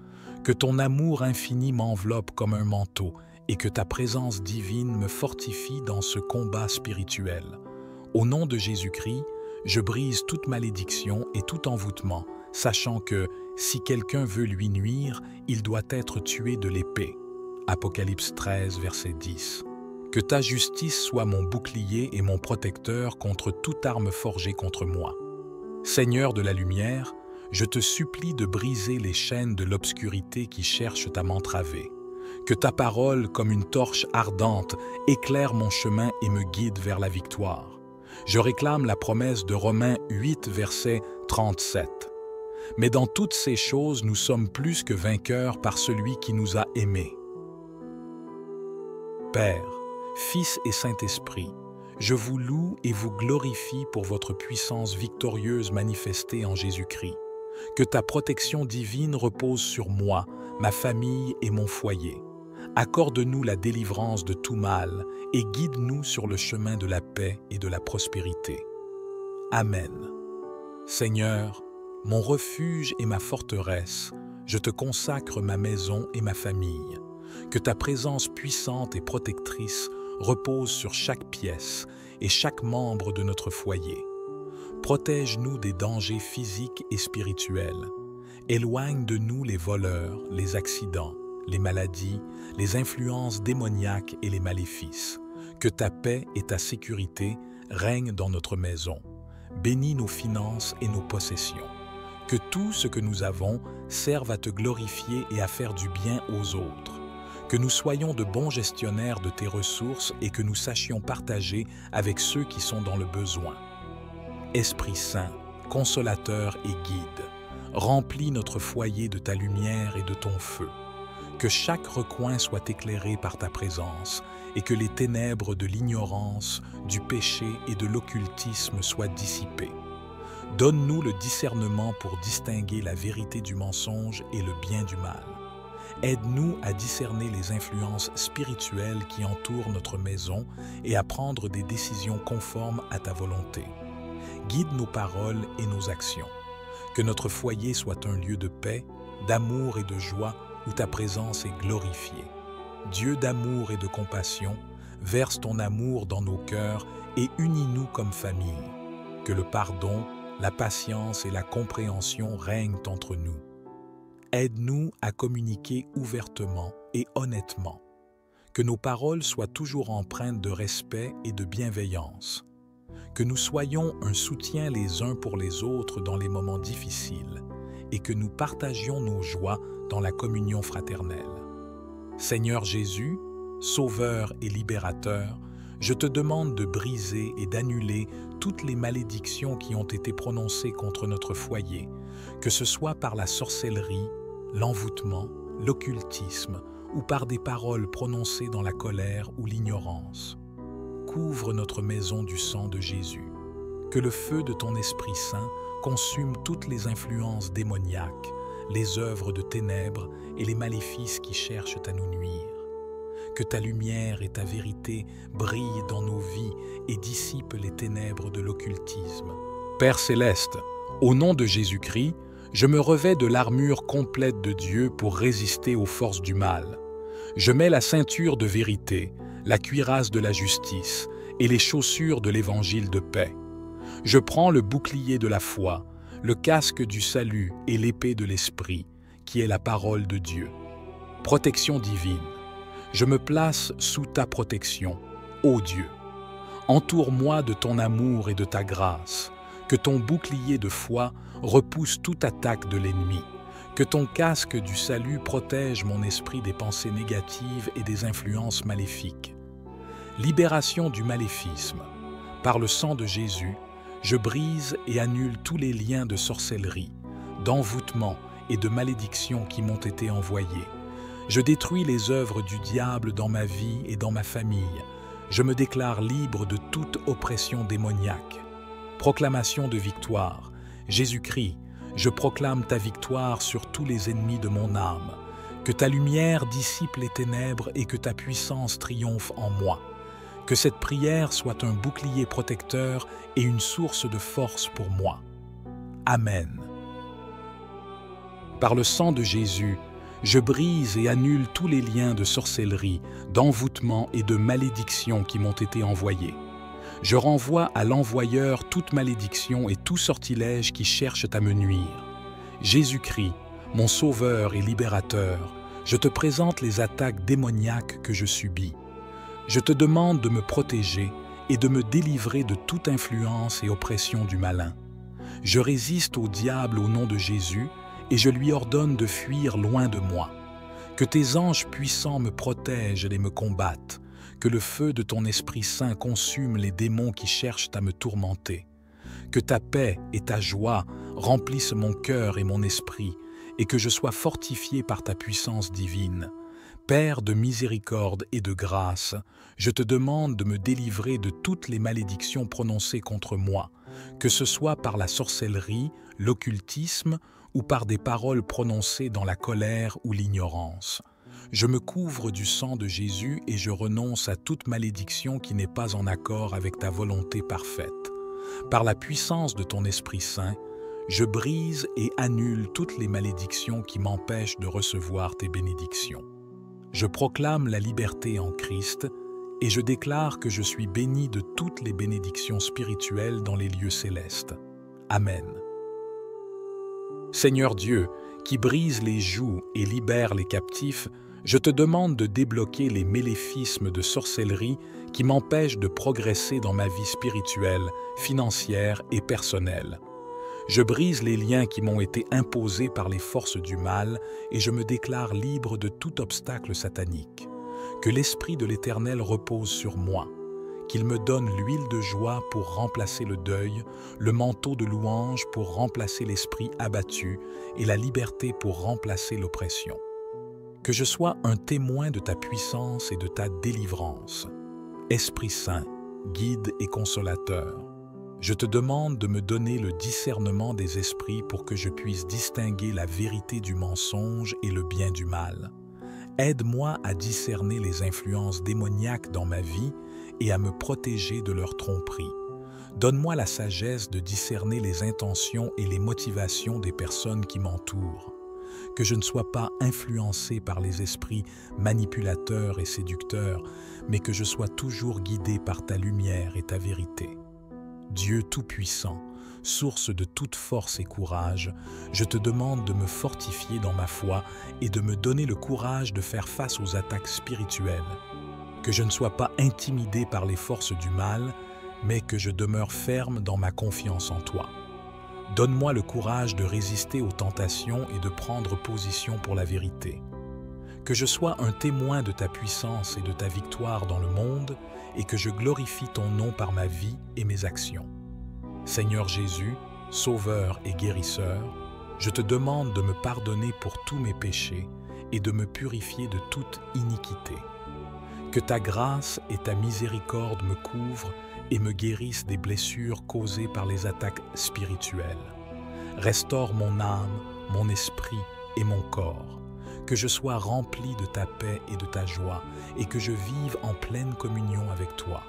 S1: Que ton amour infini m'enveloppe comme un manteau et que ta présence divine me fortifie dans ce combat spirituel. Au nom de Jésus-Christ, je brise toute malédiction et tout envoûtement, sachant que, si quelqu'un veut lui nuire, il doit être tué de l'épée. Apocalypse 13, verset 10. Que ta justice soit mon bouclier et mon protecteur contre toute arme forgée contre moi. Seigneur de la lumière, je te supplie de briser les chaînes de l'obscurité qui cherchent à m'entraver. Que ta parole, comme une torche ardente, éclaire mon chemin et me guide vers la victoire. Je réclame la promesse de Romains 8, verset 37. Mais dans toutes ces choses, nous sommes plus que vainqueurs par celui qui nous a aimés. Père, Fils et Saint-Esprit, je vous loue et vous glorifie pour votre puissance victorieuse manifestée en Jésus-Christ. Que ta protection divine repose sur moi, ma famille et mon foyer. Accorde-nous la délivrance de tout mal et guide-nous sur le chemin de la paix et de la prospérité. Amen. Seigneur, mon refuge et ma forteresse, je te consacre ma maison et ma famille. Que ta présence puissante et protectrice repose sur chaque pièce et chaque membre de notre foyer. Protège-nous des dangers physiques et spirituels. Éloigne de nous les voleurs, les accidents, les maladies, les influences démoniaques et les maléfices. Que ta paix et ta sécurité règnent dans notre maison. Bénis nos finances et nos possessions. Que tout ce que nous avons serve à te glorifier et à faire du bien aux autres. Que nous soyons de bons gestionnaires de tes ressources et que nous sachions partager avec ceux qui sont dans le besoin. Esprit Saint, consolateur et guide, remplis notre foyer de ta lumière et de ton feu. Que chaque recoin soit éclairé par ta présence et que les ténèbres de l'ignorance, du péché et de l'occultisme soient dissipées. Donne-nous le discernement pour distinguer la vérité du mensonge et le bien du mal. Aide-nous à discerner les influences spirituelles qui entourent notre maison et à prendre des décisions conformes à ta volonté. Guide nos paroles et nos actions. Que notre foyer soit un lieu de paix, d'amour et de joie où ta présence est glorifiée. Dieu d'amour et de compassion, verse ton amour dans nos cœurs et unis-nous comme famille. Que le pardon, la patience et la compréhension règnent entre nous. Aide-nous à communiquer ouvertement et honnêtement. Que nos paroles soient toujours empreintes de respect et de bienveillance. Que nous soyons un soutien les uns pour les autres dans les moments difficiles et que nous partagions nos joies dans la communion fraternelle. Seigneur Jésus, Sauveur et Libérateur, je te demande de briser et d'annuler toutes les malédictions qui ont été prononcées contre notre foyer, que ce soit par la sorcellerie, l'envoûtement, l'occultisme ou par des paroles prononcées dans la colère ou l'ignorance. Couvre notre maison du sang de Jésus. Que le feu de ton Esprit Saint consume toutes les influences démoniaques, les œuvres de ténèbres et les maléfices qui cherchent à nous nuire. Que ta lumière et ta vérité brillent dans nos vies et dissipent les ténèbres de l'occultisme. Père céleste, au nom de Jésus-Christ, je me revêts de l'armure complète de Dieu pour résister aux forces du mal. Je mets la ceinture de vérité, la cuirasse de la justice et les chaussures de l'évangile de paix. Je prends le bouclier de la foi, le casque du salut et l'épée de l'esprit, qui est la parole de Dieu. Protection divine. Je me place sous ta protection, ô Dieu. Entoure-moi de ton amour et de ta grâce. Que ton bouclier de foi repousse toute attaque de l'ennemi. Que ton casque du salut protège mon esprit des pensées négatives et des influences maléfiques. Libération du maléfisme. Par le sang de Jésus, je brise et annule tous les liens de sorcellerie, d'envoûtement et de malédiction qui m'ont été envoyés. Je détruis les œuvres du diable dans ma vie et dans ma famille. Je me déclare libre de toute oppression démoniaque. Proclamation de victoire. Jésus-Christ, je proclame ta victoire sur tous les ennemis de mon âme. Que ta lumière dissipe les ténèbres et que ta puissance triomphe en moi. Que cette prière soit un bouclier protecteur et une source de force pour moi. Amen. Par le sang de Jésus, je brise et annule tous les liens de sorcellerie, d'envoûtement et de malédiction qui m'ont été envoyés. Je renvoie à l'envoyeur toute malédiction et tout sortilège qui cherchent à me nuire. Jésus-Christ, mon Sauveur et Libérateur, je te présente les attaques démoniaques que je subis. Je te demande de me protéger et de me délivrer de toute influence et oppression du malin. Je résiste au diable au nom de Jésus et je lui ordonne de fuir loin de moi. Que tes anges puissants me protègent et me combattent. Que le feu de ton Esprit Saint consume les démons qui cherchent à me tourmenter. Que ta paix et ta joie remplissent mon cœur et mon esprit, et que je sois fortifié par ta puissance divine. Père de miséricorde et de grâce, je te demande de me délivrer de toutes les malédictions prononcées contre moi, que ce soit par la sorcellerie, l'occultisme ou par des paroles prononcées dans la colère ou l'ignorance. Je me couvre du sang de Jésus et je renonce à toute malédiction qui n'est pas en accord avec ta volonté parfaite. Par la puissance de ton Esprit Saint, je brise et annule toutes les malédictions qui m'empêchent de recevoir tes bénédictions. Je proclame la liberté en Christ et je déclare que je suis béni de toutes les bénédictions spirituelles dans les lieux célestes. Amen. Seigneur Dieu, qui brise les jougs et libère les captifs, je te demande de débloquer les méléfismes de sorcellerie qui m'empêchent de progresser dans ma vie spirituelle, financière et personnelle. Je brise les liens qui m'ont été imposés par les forces du mal et je me déclare libre de tout obstacle satanique. Que l'Esprit de l'Éternel repose sur moi, qu'il me donne l'huile de joie pour remplacer le deuil, le manteau de louange pour remplacer l'esprit abattu et la liberté pour remplacer l'oppression. que je sois un témoin de ta puissance et de ta délivrance. Esprit Saint, guide et consolateur, je te demande de me donner le discernement des esprits pour que je puisse distinguer la vérité du mensonge et le bien du mal. Aide-moi à discerner les influences démoniaques dans ma vie et à me protéger de leur tromperie. Donne-moi la sagesse de discerner les intentions et les motivations des personnes qui m'entourent. Que je ne sois pas influencé par les esprits manipulateurs et séducteurs, mais que je sois toujours guidé par ta lumière et ta vérité. Dieu Tout-Puissant, source de toute force et courage, je te demande de me fortifier dans ma foi et de me donner le courage de faire face aux attaques spirituelles. Que je ne sois pas intimidé par les forces du mal, mais que je demeure ferme dans ma confiance en toi. Donne-moi le courage de résister aux tentations et de prendre position pour la vérité. Que je sois un témoin de ta puissance et de ta victoire dans le monde et que je glorifie ton nom par ma vie et mes actions. Seigneur Jésus, Sauveur et Guérisseur, je te demande de me pardonner pour tous mes péchés et de me purifier de toute iniquité. Que ta grâce et ta miséricorde me couvrent et me guérissent des blessures causées par les attaques spirituelles. Restaure mon âme, mon esprit et mon corps. Que je sois rempli de ta paix et de ta joie et que je vive en pleine communion avec toi.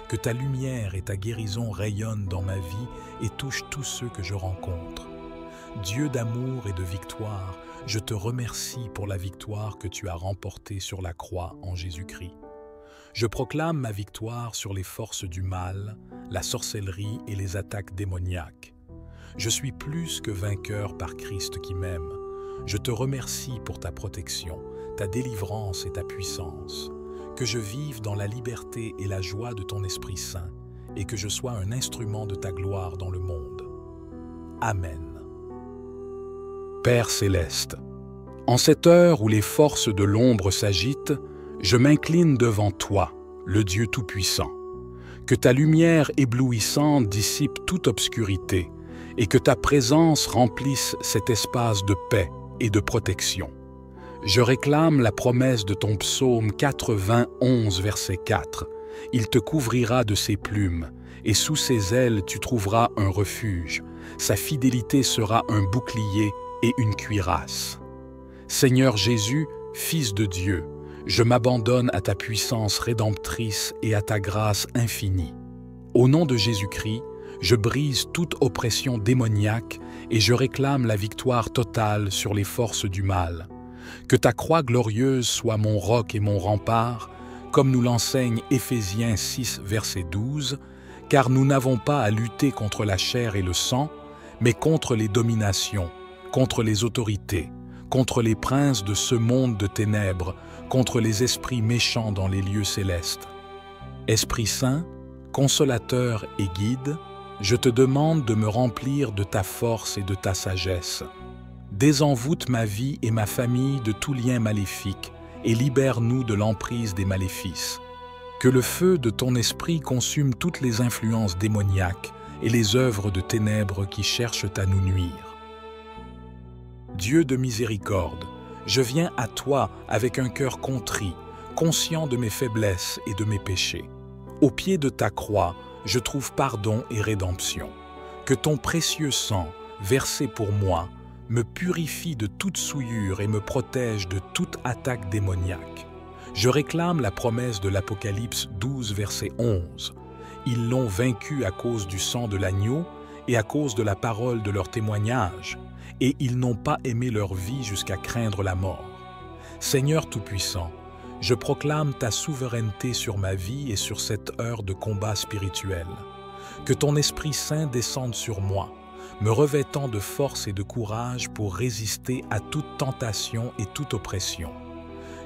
S1: Que ta lumière et ta guérison rayonnent dans ma vie et touchent tous ceux que je rencontre. Dieu d'amour et de victoire, je te remercie pour la victoire que tu as remportée sur la croix en Jésus-Christ. Je proclame ma victoire sur les forces du mal, la sorcellerie et les attaques démoniaques. Je suis plus que vainqueur par Christ qui m'aime. Je te remercie pour ta protection, ta délivrance et ta puissance. Que je vive dans la liberté et la joie de ton Esprit Saint et que je sois un instrument de ta gloire dans le monde. Amen. Père céleste, en cette heure où les forces de l'ombre s'agitent, je m'incline devant toi, le Dieu Tout-Puissant. Que ta lumière éblouissante dissipe toute obscurité et que ta présence remplisse cet espace de paix et de protection. Je réclame la promesse de ton psaume 91, verset 4. Il te couvrira de ses plumes, et sous ses ailes tu trouveras un refuge. Sa fidélité sera un bouclier et une cuirasse. Seigneur Jésus, Fils de Dieu, je m'abandonne à ta puissance rédemptrice et à ta grâce infinie. Au nom de Jésus-Christ, je brise toute oppression démoniaque et je réclame la victoire totale sur les forces du mal. Que ta croix glorieuse soit mon roc et mon rempart, comme nous l'enseigne Éphésiens 6, verset 12, car nous n'avons pas à lutter contre la chair et le sang, mais contre les dominations, contre les autorités, contre les princes de ce monde de ténèbres, contre les esprits méchants dans les lieux célestes. Esprit Saint, consolateur et guide, je te demande de me remplir de ta force et de ta sagesse. Désenvoûte ma vie et ma famille de tout lien maléfique et libère-nous de l'emprise des maléfices. Que le feu de ton esprit consume toutes les influences démoniaques et les œuvres de ténèbres qui cherchent à nous nuire. Dieu de miséricorde, je viens à toi avec un cœur contrit, conscient de mes faiblesses et de mes péchés. Au pied de ta croix, je trouve pardon et rédemption. Que ton précieux sang, versé pour moi, me purifie de toute souillure et me protège de toute attaque démoniaque. Je réclame la promesse de l'Apocalypse 12, verset 11. Ils l'ont vaincu à cause du sang de l'agneau et à cause de la parole de leur témoignage, et ils n'ont pas aimé leur vie jusqu'à craindre la mort. Seigneur Tout-Puissant, je proclame ta souveraineté sur ma vie et sur cette heure de combat spirituel. Que ton Esprit Saint descende sur moi, me revêtant de force et de courage pour résister à toute tentation et toute oppression.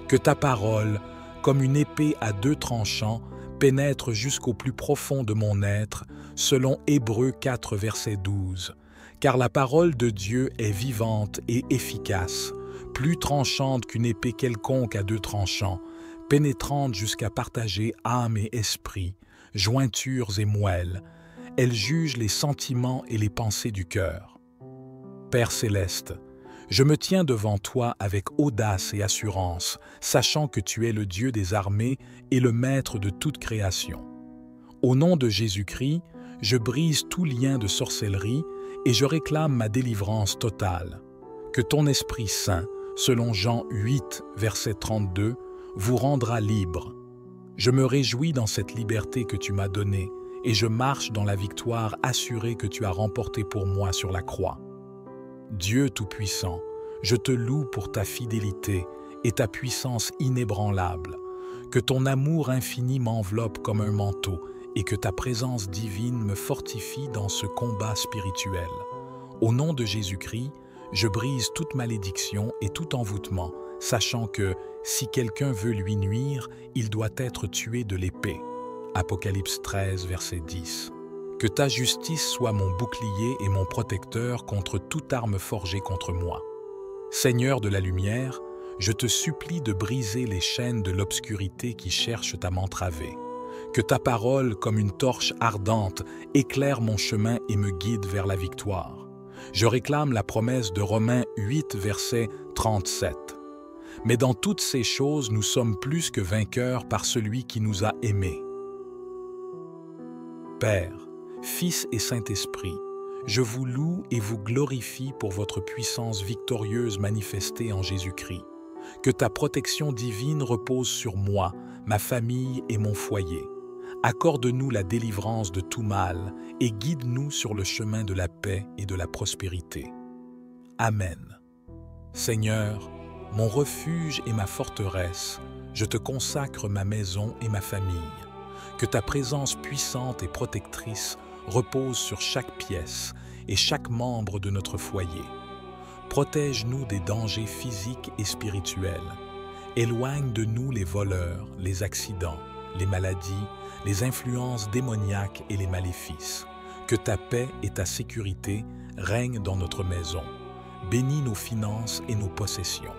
S1: Que ta parole, comme une épée à deux tranchants, pénètre jusqu'au plus profond de mon être, selon Hébreux 4, verset 12. Car la parole de Dieu est vivante et efficace, plus tranchante qu'une épée quelconque à deux tranchants, pénétrante jusqu'à partager âme et esprit, jointures et moelles. Elle juge les sentiments et les pensées du cœur. Père céleste, Je me tiens devant toi avec audace et assurance, sachant que tu es le Dieu des armées et le maître de toute création. Au nom de Jésus-Christ, je brise tout lien de sorcellerie et je réclame ma délivrance totale. Que ton Esprit Saint, selon Jean 8, verset 32, vous rendra libre. Je me réjouis dans cette liberté que tu m'as donnée et je marche dans la victoire assurée que tu as remportée pour moi sur la croix. Dieu Tout-Puissant, je te loue pour ta fidélité et ta puissance inébranlable. Que ton amour infini m'enveloppe comme un manteau et que ta présence divine me fortifie dans ce combat spirituel. Au nom de Jésus-Christ, je brise toute malédiction et tout envoûtement, sachant que, si quelqu'un veut lui nuire, il doit être tué de l'épée. Apocalypse 13, verset 10. Que ta justice soit mon bouclier et mon protecteur contre toute arme forgée contre moi. Seigneur de la lumière, je te supplie de briser les chaînes de l'obscurité qui cherchent à m'entraver. Que ta parole, comme une torche ardente, éclaire mon chemin et me guide vers la victoire. Je réclame la promesse de Romains 8, verset 37. Mais dans toutes ces choses, nous sommes plus que vainqueurs par celui qui nous a aimés. Père, Fils et Saint-Esprit, je vous loue et vous glorifie pour votre puissance victorieuse manifestée en Jésus-Christ. Que ta protection divine repose sur moi, ma famille et mon foyer. Accorde-nous la délivrance de tout mal et guide-nous sur le chemin de la paix et de la prospérité. Amen. Seigneur, mon refuge et ma forteresse, je te consacre ma maison et ma famille. Que ta présence puissante et protectrice repose sur chaque pièce et chaque membre de notre foyer. Protège-nous des dangers physiques et spirituels. Éloigne de nous les voleurs, les accidents, les maladies, les influences démoniaques et les maléfices. Que ta paix et ta sécurité règnent dans notre maison. Bénis nos finances et nos possessions.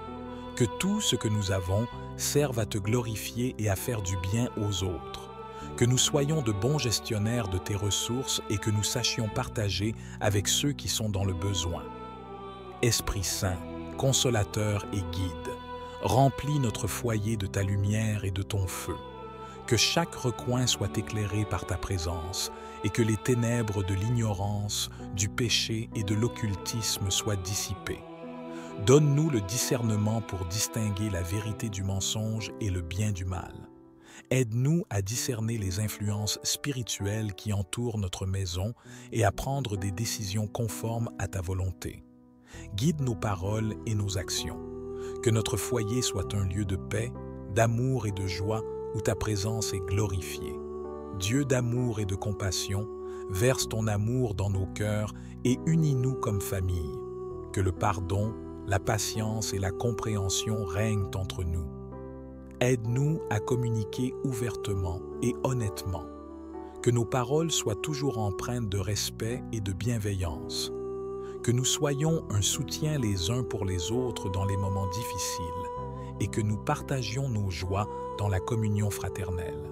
S1: Que tout ce que nous avons serve à te glorifier et à faire du bien aux autres. Que nous soyons de bons gestionnaires de tes ressources et que nous sachions partager avec ceux qui sont dans le besoin. Esprit Saint, consolateur et guide, remplis notre foyer de ta lumière et de ton feu. Que chaque recoin soit éclairé par ta présence et que les ténèbres de l'ignorance, du péché et de l'occultisme soient dissipées. Donne-nous le discernement pour distinguer la vérité du mensonge et le bien du mal. Aide-nous à discerner les influences spirituelles qui entourent notre maison et à prendre des décisions conformes à ta volonté. Guide nos paroles et nos actions. Que notre foyer soit un lieu de paix, d'amour et de joie où ta présence est glorifiée. Dieu d'amour et de compassion, verse ton amour dans nos cœurs et unis-nous comme famille. Que le pardon, la patience et la compréhension règnent entre nous. Aide-nous à communiquer ouvertement et honnêtement. Que nos paroles soient toujours empreintes de respect et de bienveillance. Que nous soyons un soutien les uns pour les autres dans les moments difficiles et que nous partagions nos joies dans la communion fraternelle.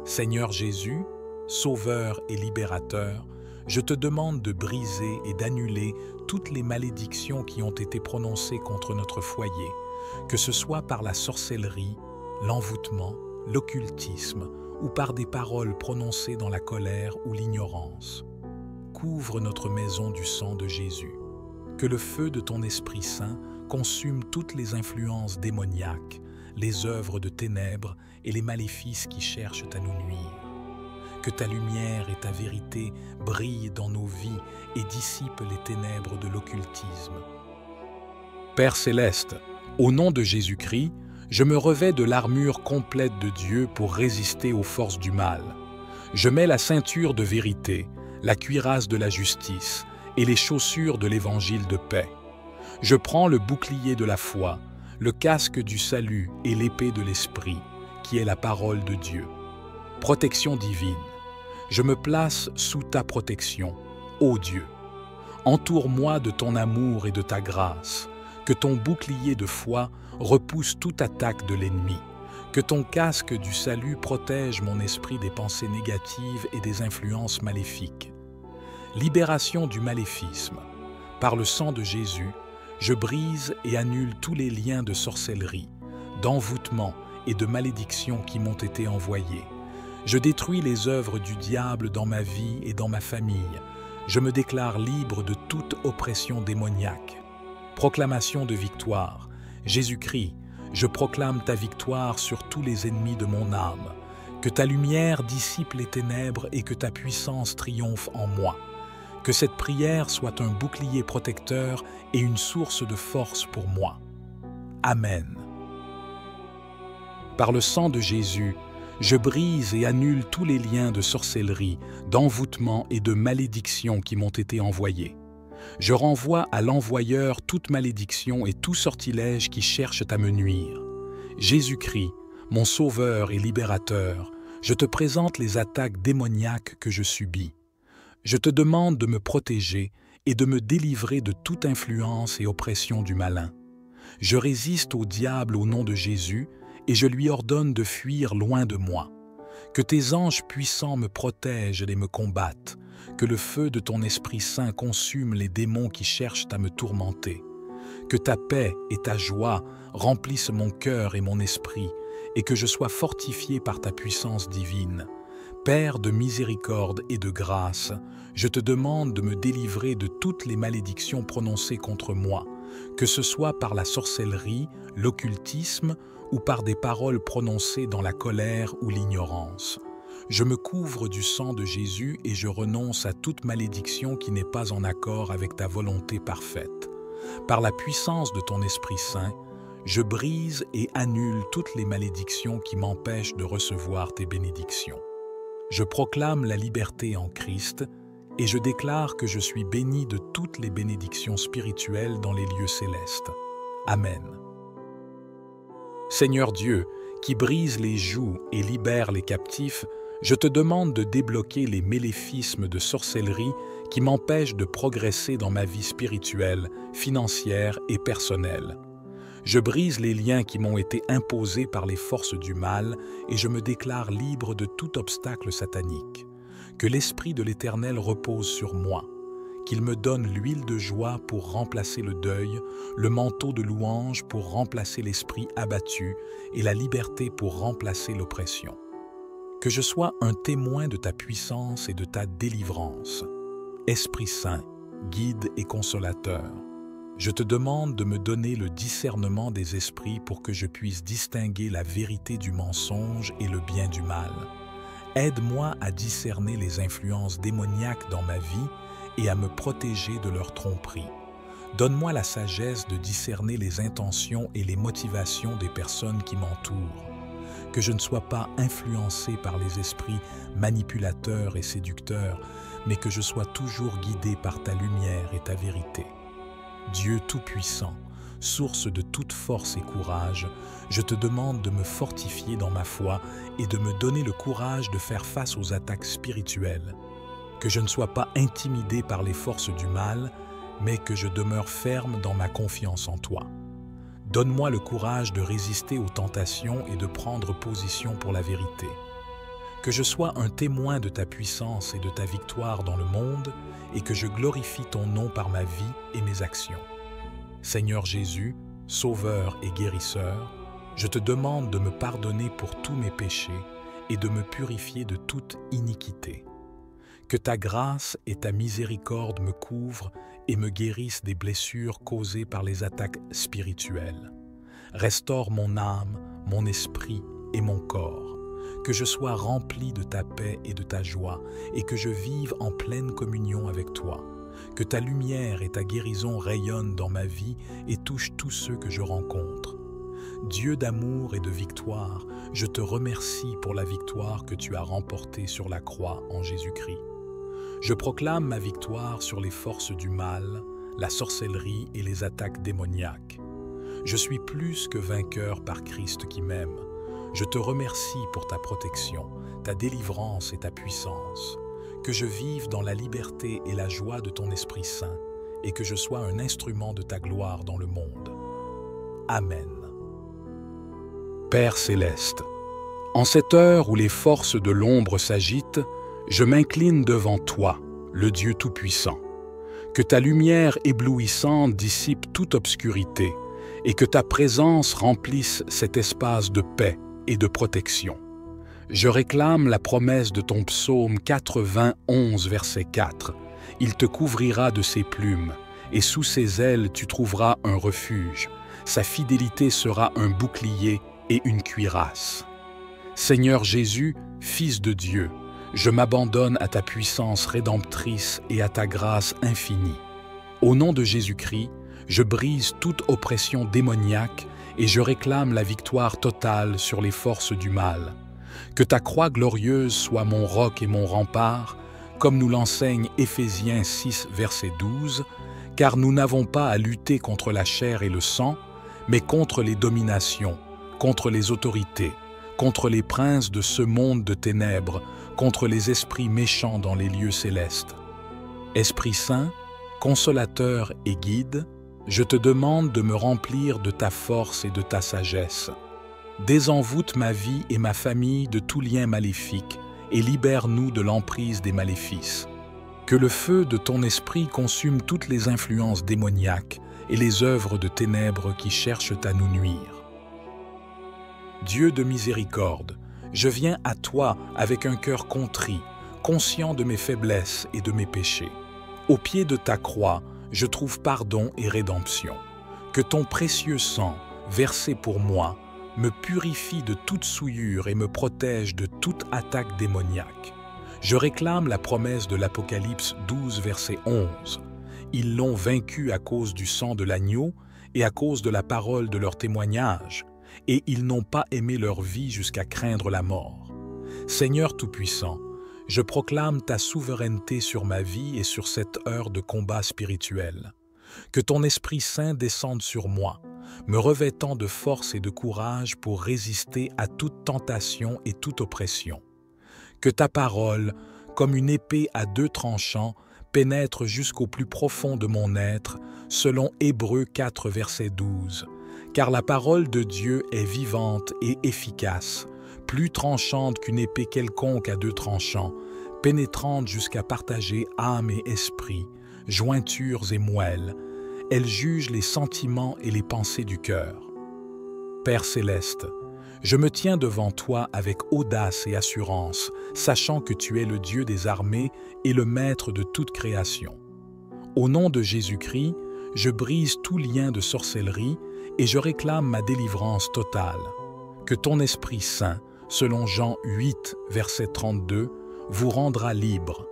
S1: Seigneur Jésus, Sauveur et Libérateur, je te demande de briser et d'annuler toutes les malédictions qui ont été prononcées contre notre foyer, que ce soit par la sorcellerie, l'envoûtement, l'occultisme ou par des paroles prononcées dans la colère ou l'ignorance. Couvre notre maison du sang de Jésus. Que le feu de ton Esprit Saint consume toutes les influences démoniaques, les œuvres de ténèbres et les maléfices qui cherchent à nous nuire. Que ta lumière et ta vérité brillent dans nos vies et dissipent les ténèbres de l'occultisme. Père Céleste, au nom de Jésus-Christ, je me revêts de l'armure complète de Dieu pour résister aux forces du mal. Je mets la ceinture de vérité, la cuirasse de la justice et les chaussures de l'évangile de paix. Je prends le bouclier de la foi, le casque du salut et l'épée de l'Esprit, qui est la parole de Dieu. Protection divine. Je me place sous ta protection, ô Dieu. Entoure-moi de ton amour et de ta grâce. Que ton bouclier de foi repousse toute attaque de l'ennemi. Que ton casque du salut protège mon esprit des pensées négatives et des influences maléfiques. Libération du maléfisme. Par le sang de Jésus, Je brise et annule tous les liens de sorcellerie, d'envoûtement et de malédiction qui m'ont été envoyés. Je détruis les œuvres du diable dans ma vie et dans ma famille. Je me déclare libre de toute oppression démoniaque. Proclamation de victoire. Jésus-Christ, je proclame ta victoire sur tous les ennemis de mon âme. Que ta lumière dissipe les ténèbres et que ta puissance triomphe en moi. Que cette prière soit un bouclier protecteur et une source de force pour moi. Amen. Par le sang de Jésus, je brise et annule tous les liens de sorcellerie, d'envoûtement et de malédiction qui m'ont été envoyés. Je renvoie à l'envoyeur toute malédiction et tout sortilège qui cherchent à me nuire. Jésus-Christ, mon Sauveur et Libérateur, je te présente les attaques démoniaques que je subis. Je te demande de me protéger et de me délivrer de toute influence et oppression du malin. Je résiste au diable au nom de Jésus et je lui ordonne de fuir loin de moi. Que tes anges puissants me protègent et me combattent. Que le feu de ton Esprit Saint consume les démons qui cherchent à me tourmenter. Que ta paix et ta joie remplissent mon cœur et mon esprit, et que je sois fortifié par ta puissance divine. Père de miséricorde et de grâce, je te demande de me délivrer de toutes les malédictions prononcées contre moi, que ce soit par la sorcellerie, l'occultisme ou par des paroles prononcées dans la colère ou l'ignorance. Je me couvre du sang de Jésus et je renonce à toute malédiction qui n'est pas en accord avec ta volonté parfaite. Par la puissance de ton Esprit Saint, je brise et annule toutes les malédictions qui m'empêchent de recevoir tes bénédictions. Je proclame la liberté en Christ et je déclare que je suis béni de toutes les bénédictions spirituelles dans les lieux célestes. Amen. Seigneur Dieu, qui brise les jougs et libère les captifs, je te demande de débloquer les méléfismes de sorcellerie qui m'empêchent de progresser dans ma vie spirituelle, financière et personnelle. Je brise les liens qui m'ont été imposés par les forces du mal et je me déclare libre de tout obstacle satanique. Que l'Esprit de l'Éternel repose sur moi, qu'il me donne l'huile de joie pour remplacer le deuil, le manteau de louange pour remplacer l'esprit abattu et la liberté pour remplacer l'oppression. Que je sois un témoin de ta puissance et de ta délivrance. Esprit Saint, guide et consolateur, je te demande de me donner le discernement des esprits pour que je puisse distinguer la vérité du mensonge et le bien du mal. Aide-moi à discerner les influences démoniaques dans ma vie et à me protéger de leur tromperie. Donne-moi la sagesse de discerner les intentions et les motivations des personnes qui m'entourent. Que je ne sois pas influencé par les esprits manipulateurs et séducteurs, mais que je sois toujours guidé par ta lumière et ta vérité. Dieu Tout-Puissant, source de toute force et courage, je te demande de me fortifier dans ma foi et de me donner le courage de faire face aux attaques spirituelles. Que je ne sois pas intimidé par les forces du mal, mais que je demeure ferme dans ma confiance en toi. Donne-moi le courage de résister aux tentations et de prendre position pour la vérité. Que je sois un témoin de ta puissance et de ta victoire dans le monde et que je glorifie ton nom par ma vie et mes actions. Seigneur Jésus, Sauveur et Guérisseur, je te demande de me pardonner pour tous mes péchés et de me purifier de toute iniquité. Que ta grâce et ta miséricorde me couvrent et me guérissent des blessures causées par les attaques spirituelles. Restaure mon âme, mon esprit et mon corps. Que je sois rempli de ta paix et de ta joie et que je vive en pleine communion avec toi. Que ta lumière et ta guérison rayonnent dans ma vie et touchent tous ceux que je rencontre. Dieu d'amour et de victoire, je te remercie pour la victoire que tu as remportée sur la croix en Jésus-Christ. Je proclame ma victoire sur les forces du mal, la sorcellerie et les attaques démoniaques. Je suis plus que vainqueur par Christ qui m'aime. Je te remercie pour ta protection, ta délivrance et ta puissance. Que je vive dans la liberté et la joie de ton Esprit Saint et que je sois un instrument de ta gloire dans le monde. Amen. Père céleste, en cette heure où les forces de l'ombre s'agitent, je m'incline devant toi, le Dieu Tout-Puissant. Que ta lumière éblouissante dissipe toute obscurité et que ta présence remplisse cet espace de paix et de protection. Je réclame la promesse de ton psaume 91, verset 4. Il te couvrira de ses plumes, et sous ses ailes tu trouveras un refuge. Sa fidélité sera un bouclier et une cuirasse. Seigneur Jésus, Fils de Dieu, je m'abandonne à ta puissance rédemptrice et à ta grâce infinie. Au nom de Jésus-Christ, je brise toute oppression démoniaque et je réclame la victoire totale sur les forces du mal. Que ta croix glorieuse soit mon roc et mon rempart, comme nous l'enseigne Éphésiens 6, verset 12, car nous n'avons pas à lutter contre la chair et le sang, mais contre les dominations, contre les autorités, contre les princes de ce monde de ténèbres, contre les esprits méchants dans les lieux célestes. Esprit Saint, consolateur et guide, je te demande de me remplir de ta force et de ta sagesse. Désenvoûte ma vie et ma famille de tout lien maléfique et libère-nous de l'emprise des maléfices. Que le feu de ton esprit consume toutes les influences démoniaques et les œuvres de ténèbres qui cherchent à nous nuire. Dieu de miséricorde, je viens à toi avec un cœur contrit, conscient de mes faiblesses et de mes péchés. Au pied de ta croix, je trouve pardon et rédemption. Que ton précieux sang, versé pour moi, me purifie de toute souillure et me protège de toute attaque démoniaque. Je réclame la promesse de l'Apocalypse 12, verset 11. Ils l'ont vaincu à cause du sang de l'agneau et à cause de la parole de leur témoignage, et ils n'ont pas aimé leur vie jusqu'à craindre la mort. Seigneur Tout-Puissant, je proclame ta souveraineté sur ma vie et sur cette heure de combat spirituel. Que ton Esprit Saint descende sur moi, me revêtant de force et de courage pour résister à toute tentation et toute oppression. Que ta parole, comme une épée à deux tranchants, pénètre jusqu'au plus profond de mon être, selon Hébreux 4, verset 12. Car la parole de Dieu est vivante et efficace, plus tranchante qu'une épée quelconque à deux tranchants, pénétrante jusqu'à partager âme et esprit, jointures et moelles. Elle juge les sentiments et les pensées du cœur. Père céleste, je me tiens devant toi avec audace et assurance, sachant que tu es le Dieu des armées et le maître de toute création. Au nom de Jésus-Christ, je brise tout lien de sorcellerie et je réclame ma délivrance totale. Que ton Esprit Saint, selon Jean 8, verset 32, vous rendra libre.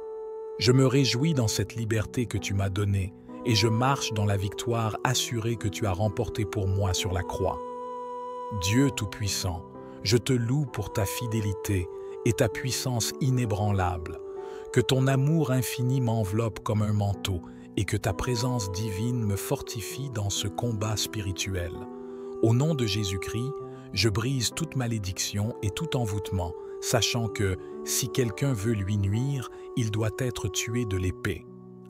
S1: Je me réjouis dans cette liberté que tu m'as donnée et je marche dans la victoire assurée que tu as remportée pour moi sur la croix. Dieu Tout-Puissant, je te loue pour ta fidélité et ta puissance inébranlable. Que ton amour infini m'enveloppe comme un manteau et que ta présence divine me fortifie dans ce combat spirituel. Au nom de Jésus-Christ, je brise toute malédiction et tout envoûtement, sachant que, si quelqu'un veut lui nuire, il doit être tué de l'épée.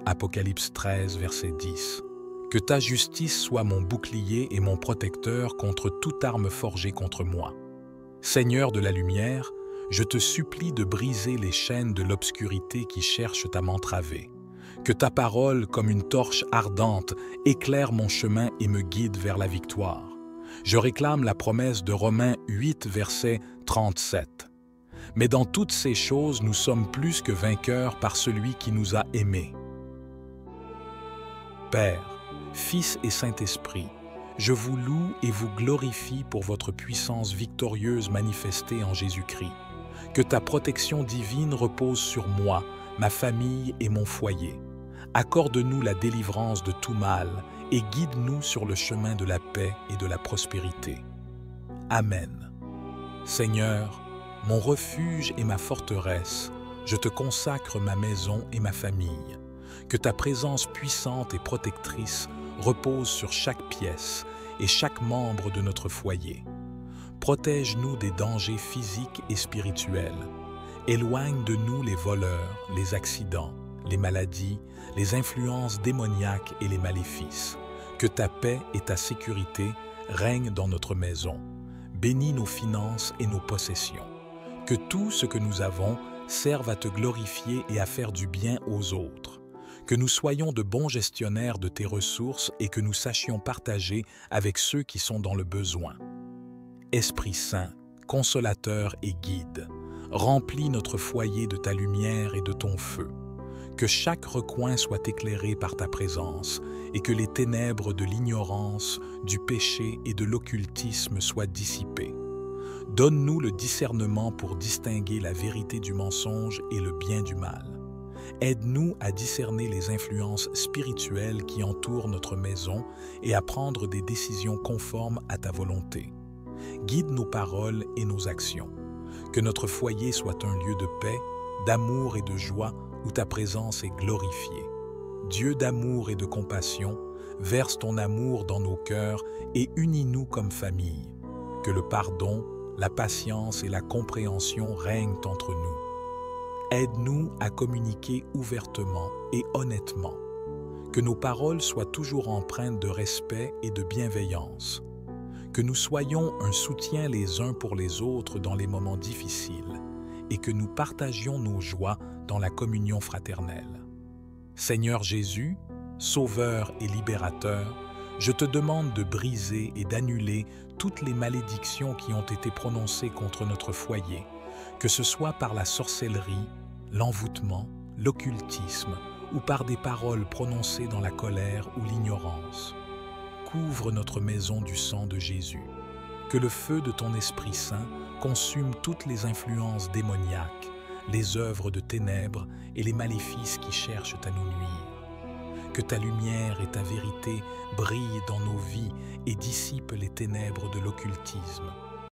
S1: Apocalypse 13, verset 10. Que ta justice soit mon bouclier et mon protecteur contre toute arme forgée contre moi. Seigneur de la lumière, je te supplie de briser les chaînes de l'obscurité qui cherchent à m'entraver. Que ta parole, comme une torche ardente, éclaire mon chemin et me guide vers la victoire. Je réclame la promesse de Romains 8, verset 37. Mais dans toutes ces choses, nous sommes plus que vainqueurs par celui qui nous a aimés. Père, Fils et Saint-Esprit, je vous loue et vous glorifie pour votre puissance victorieuse manifestée en Jésus-Christ. Que ta protection divine repose sur moi, ma famille et mon foyer. Accorde-nous la délivrance de tout mal et guide-nous sur le chemin de la paix et de la prospérité. Amen. Seigneur, mon refuge et ma forteresse, je te consacre ma maison et ma famille. Que ta présence puissante et protectrice repose sur chaque pièce et chaque membre de notre foyer. Protège-nous des dangers physiques et spirituels. Éloigne de nous les voleurs, les accidents, les maladies, les influences démoniaques et les maléfices. Que ta paix et ta sécurité règnent dans notre maison. Bénis nos finances et nos possessions. Que tout ce que nous avons serve à te glorifier et à faire du bien aux autres. que nous soyons de bons gestionnaires de tes ressources et que nous sachions partager avec ceux qui sont dans le besoin. Esprit Saint, consolateur et guide, remplis notre foyer de ta lumière et de ton feu. Que chaque recoin soit éclairé par ta présence et que les ténèbres de l'ignorance, du péché et de l'occultisme soient dissipées. Donne-nous le discernement pour distinguer la vérité du mensonge et le bien du mal. Aide-nous à discerner les influences spirituelles qui entourent notre maison et à prendre des décisions conformes à ta volonté. Guide nos paroles et nos actions. Que notre foyer soit un lieu de paix, d'amour et de joie où ta présence est glorifiée. Dieu d'amour et de compassion, verse ton amour dans nos cœurs et unis-nous comme famille. Que le pardon, la patience et la compréhension règnent entre nous. Aide-nous à communiquer ouvertement et honnêtement. Que nos paroles soient toujours empreintes de respect et de bienveillance. Que nous soyons un soutien les uns pour les autres dans les moments difficiles et que nous partagions nos joies dans la communion fraternelle. Seigneur Jésus, Sauveur et Libérateur, je te demande de briser et d'annuler toutes les malédictions qui ont été prononcées contre notre foyer, que ce soit par la sorcellerie, l'envoûtement, l'occultisme ou par des paroles prononcées dans la colère ou l'ignorance. Couvre notre maison du sang de Jésus. Que le feu de ton Esprit Saint consume toutes les influences démoniaques, les œuvres de ténèbres et les maléfices qui cherchent à nous nuire. Que ta lumière et ta vérité brillent dans nos vies et dissipent les ténèbres de l'occultisme.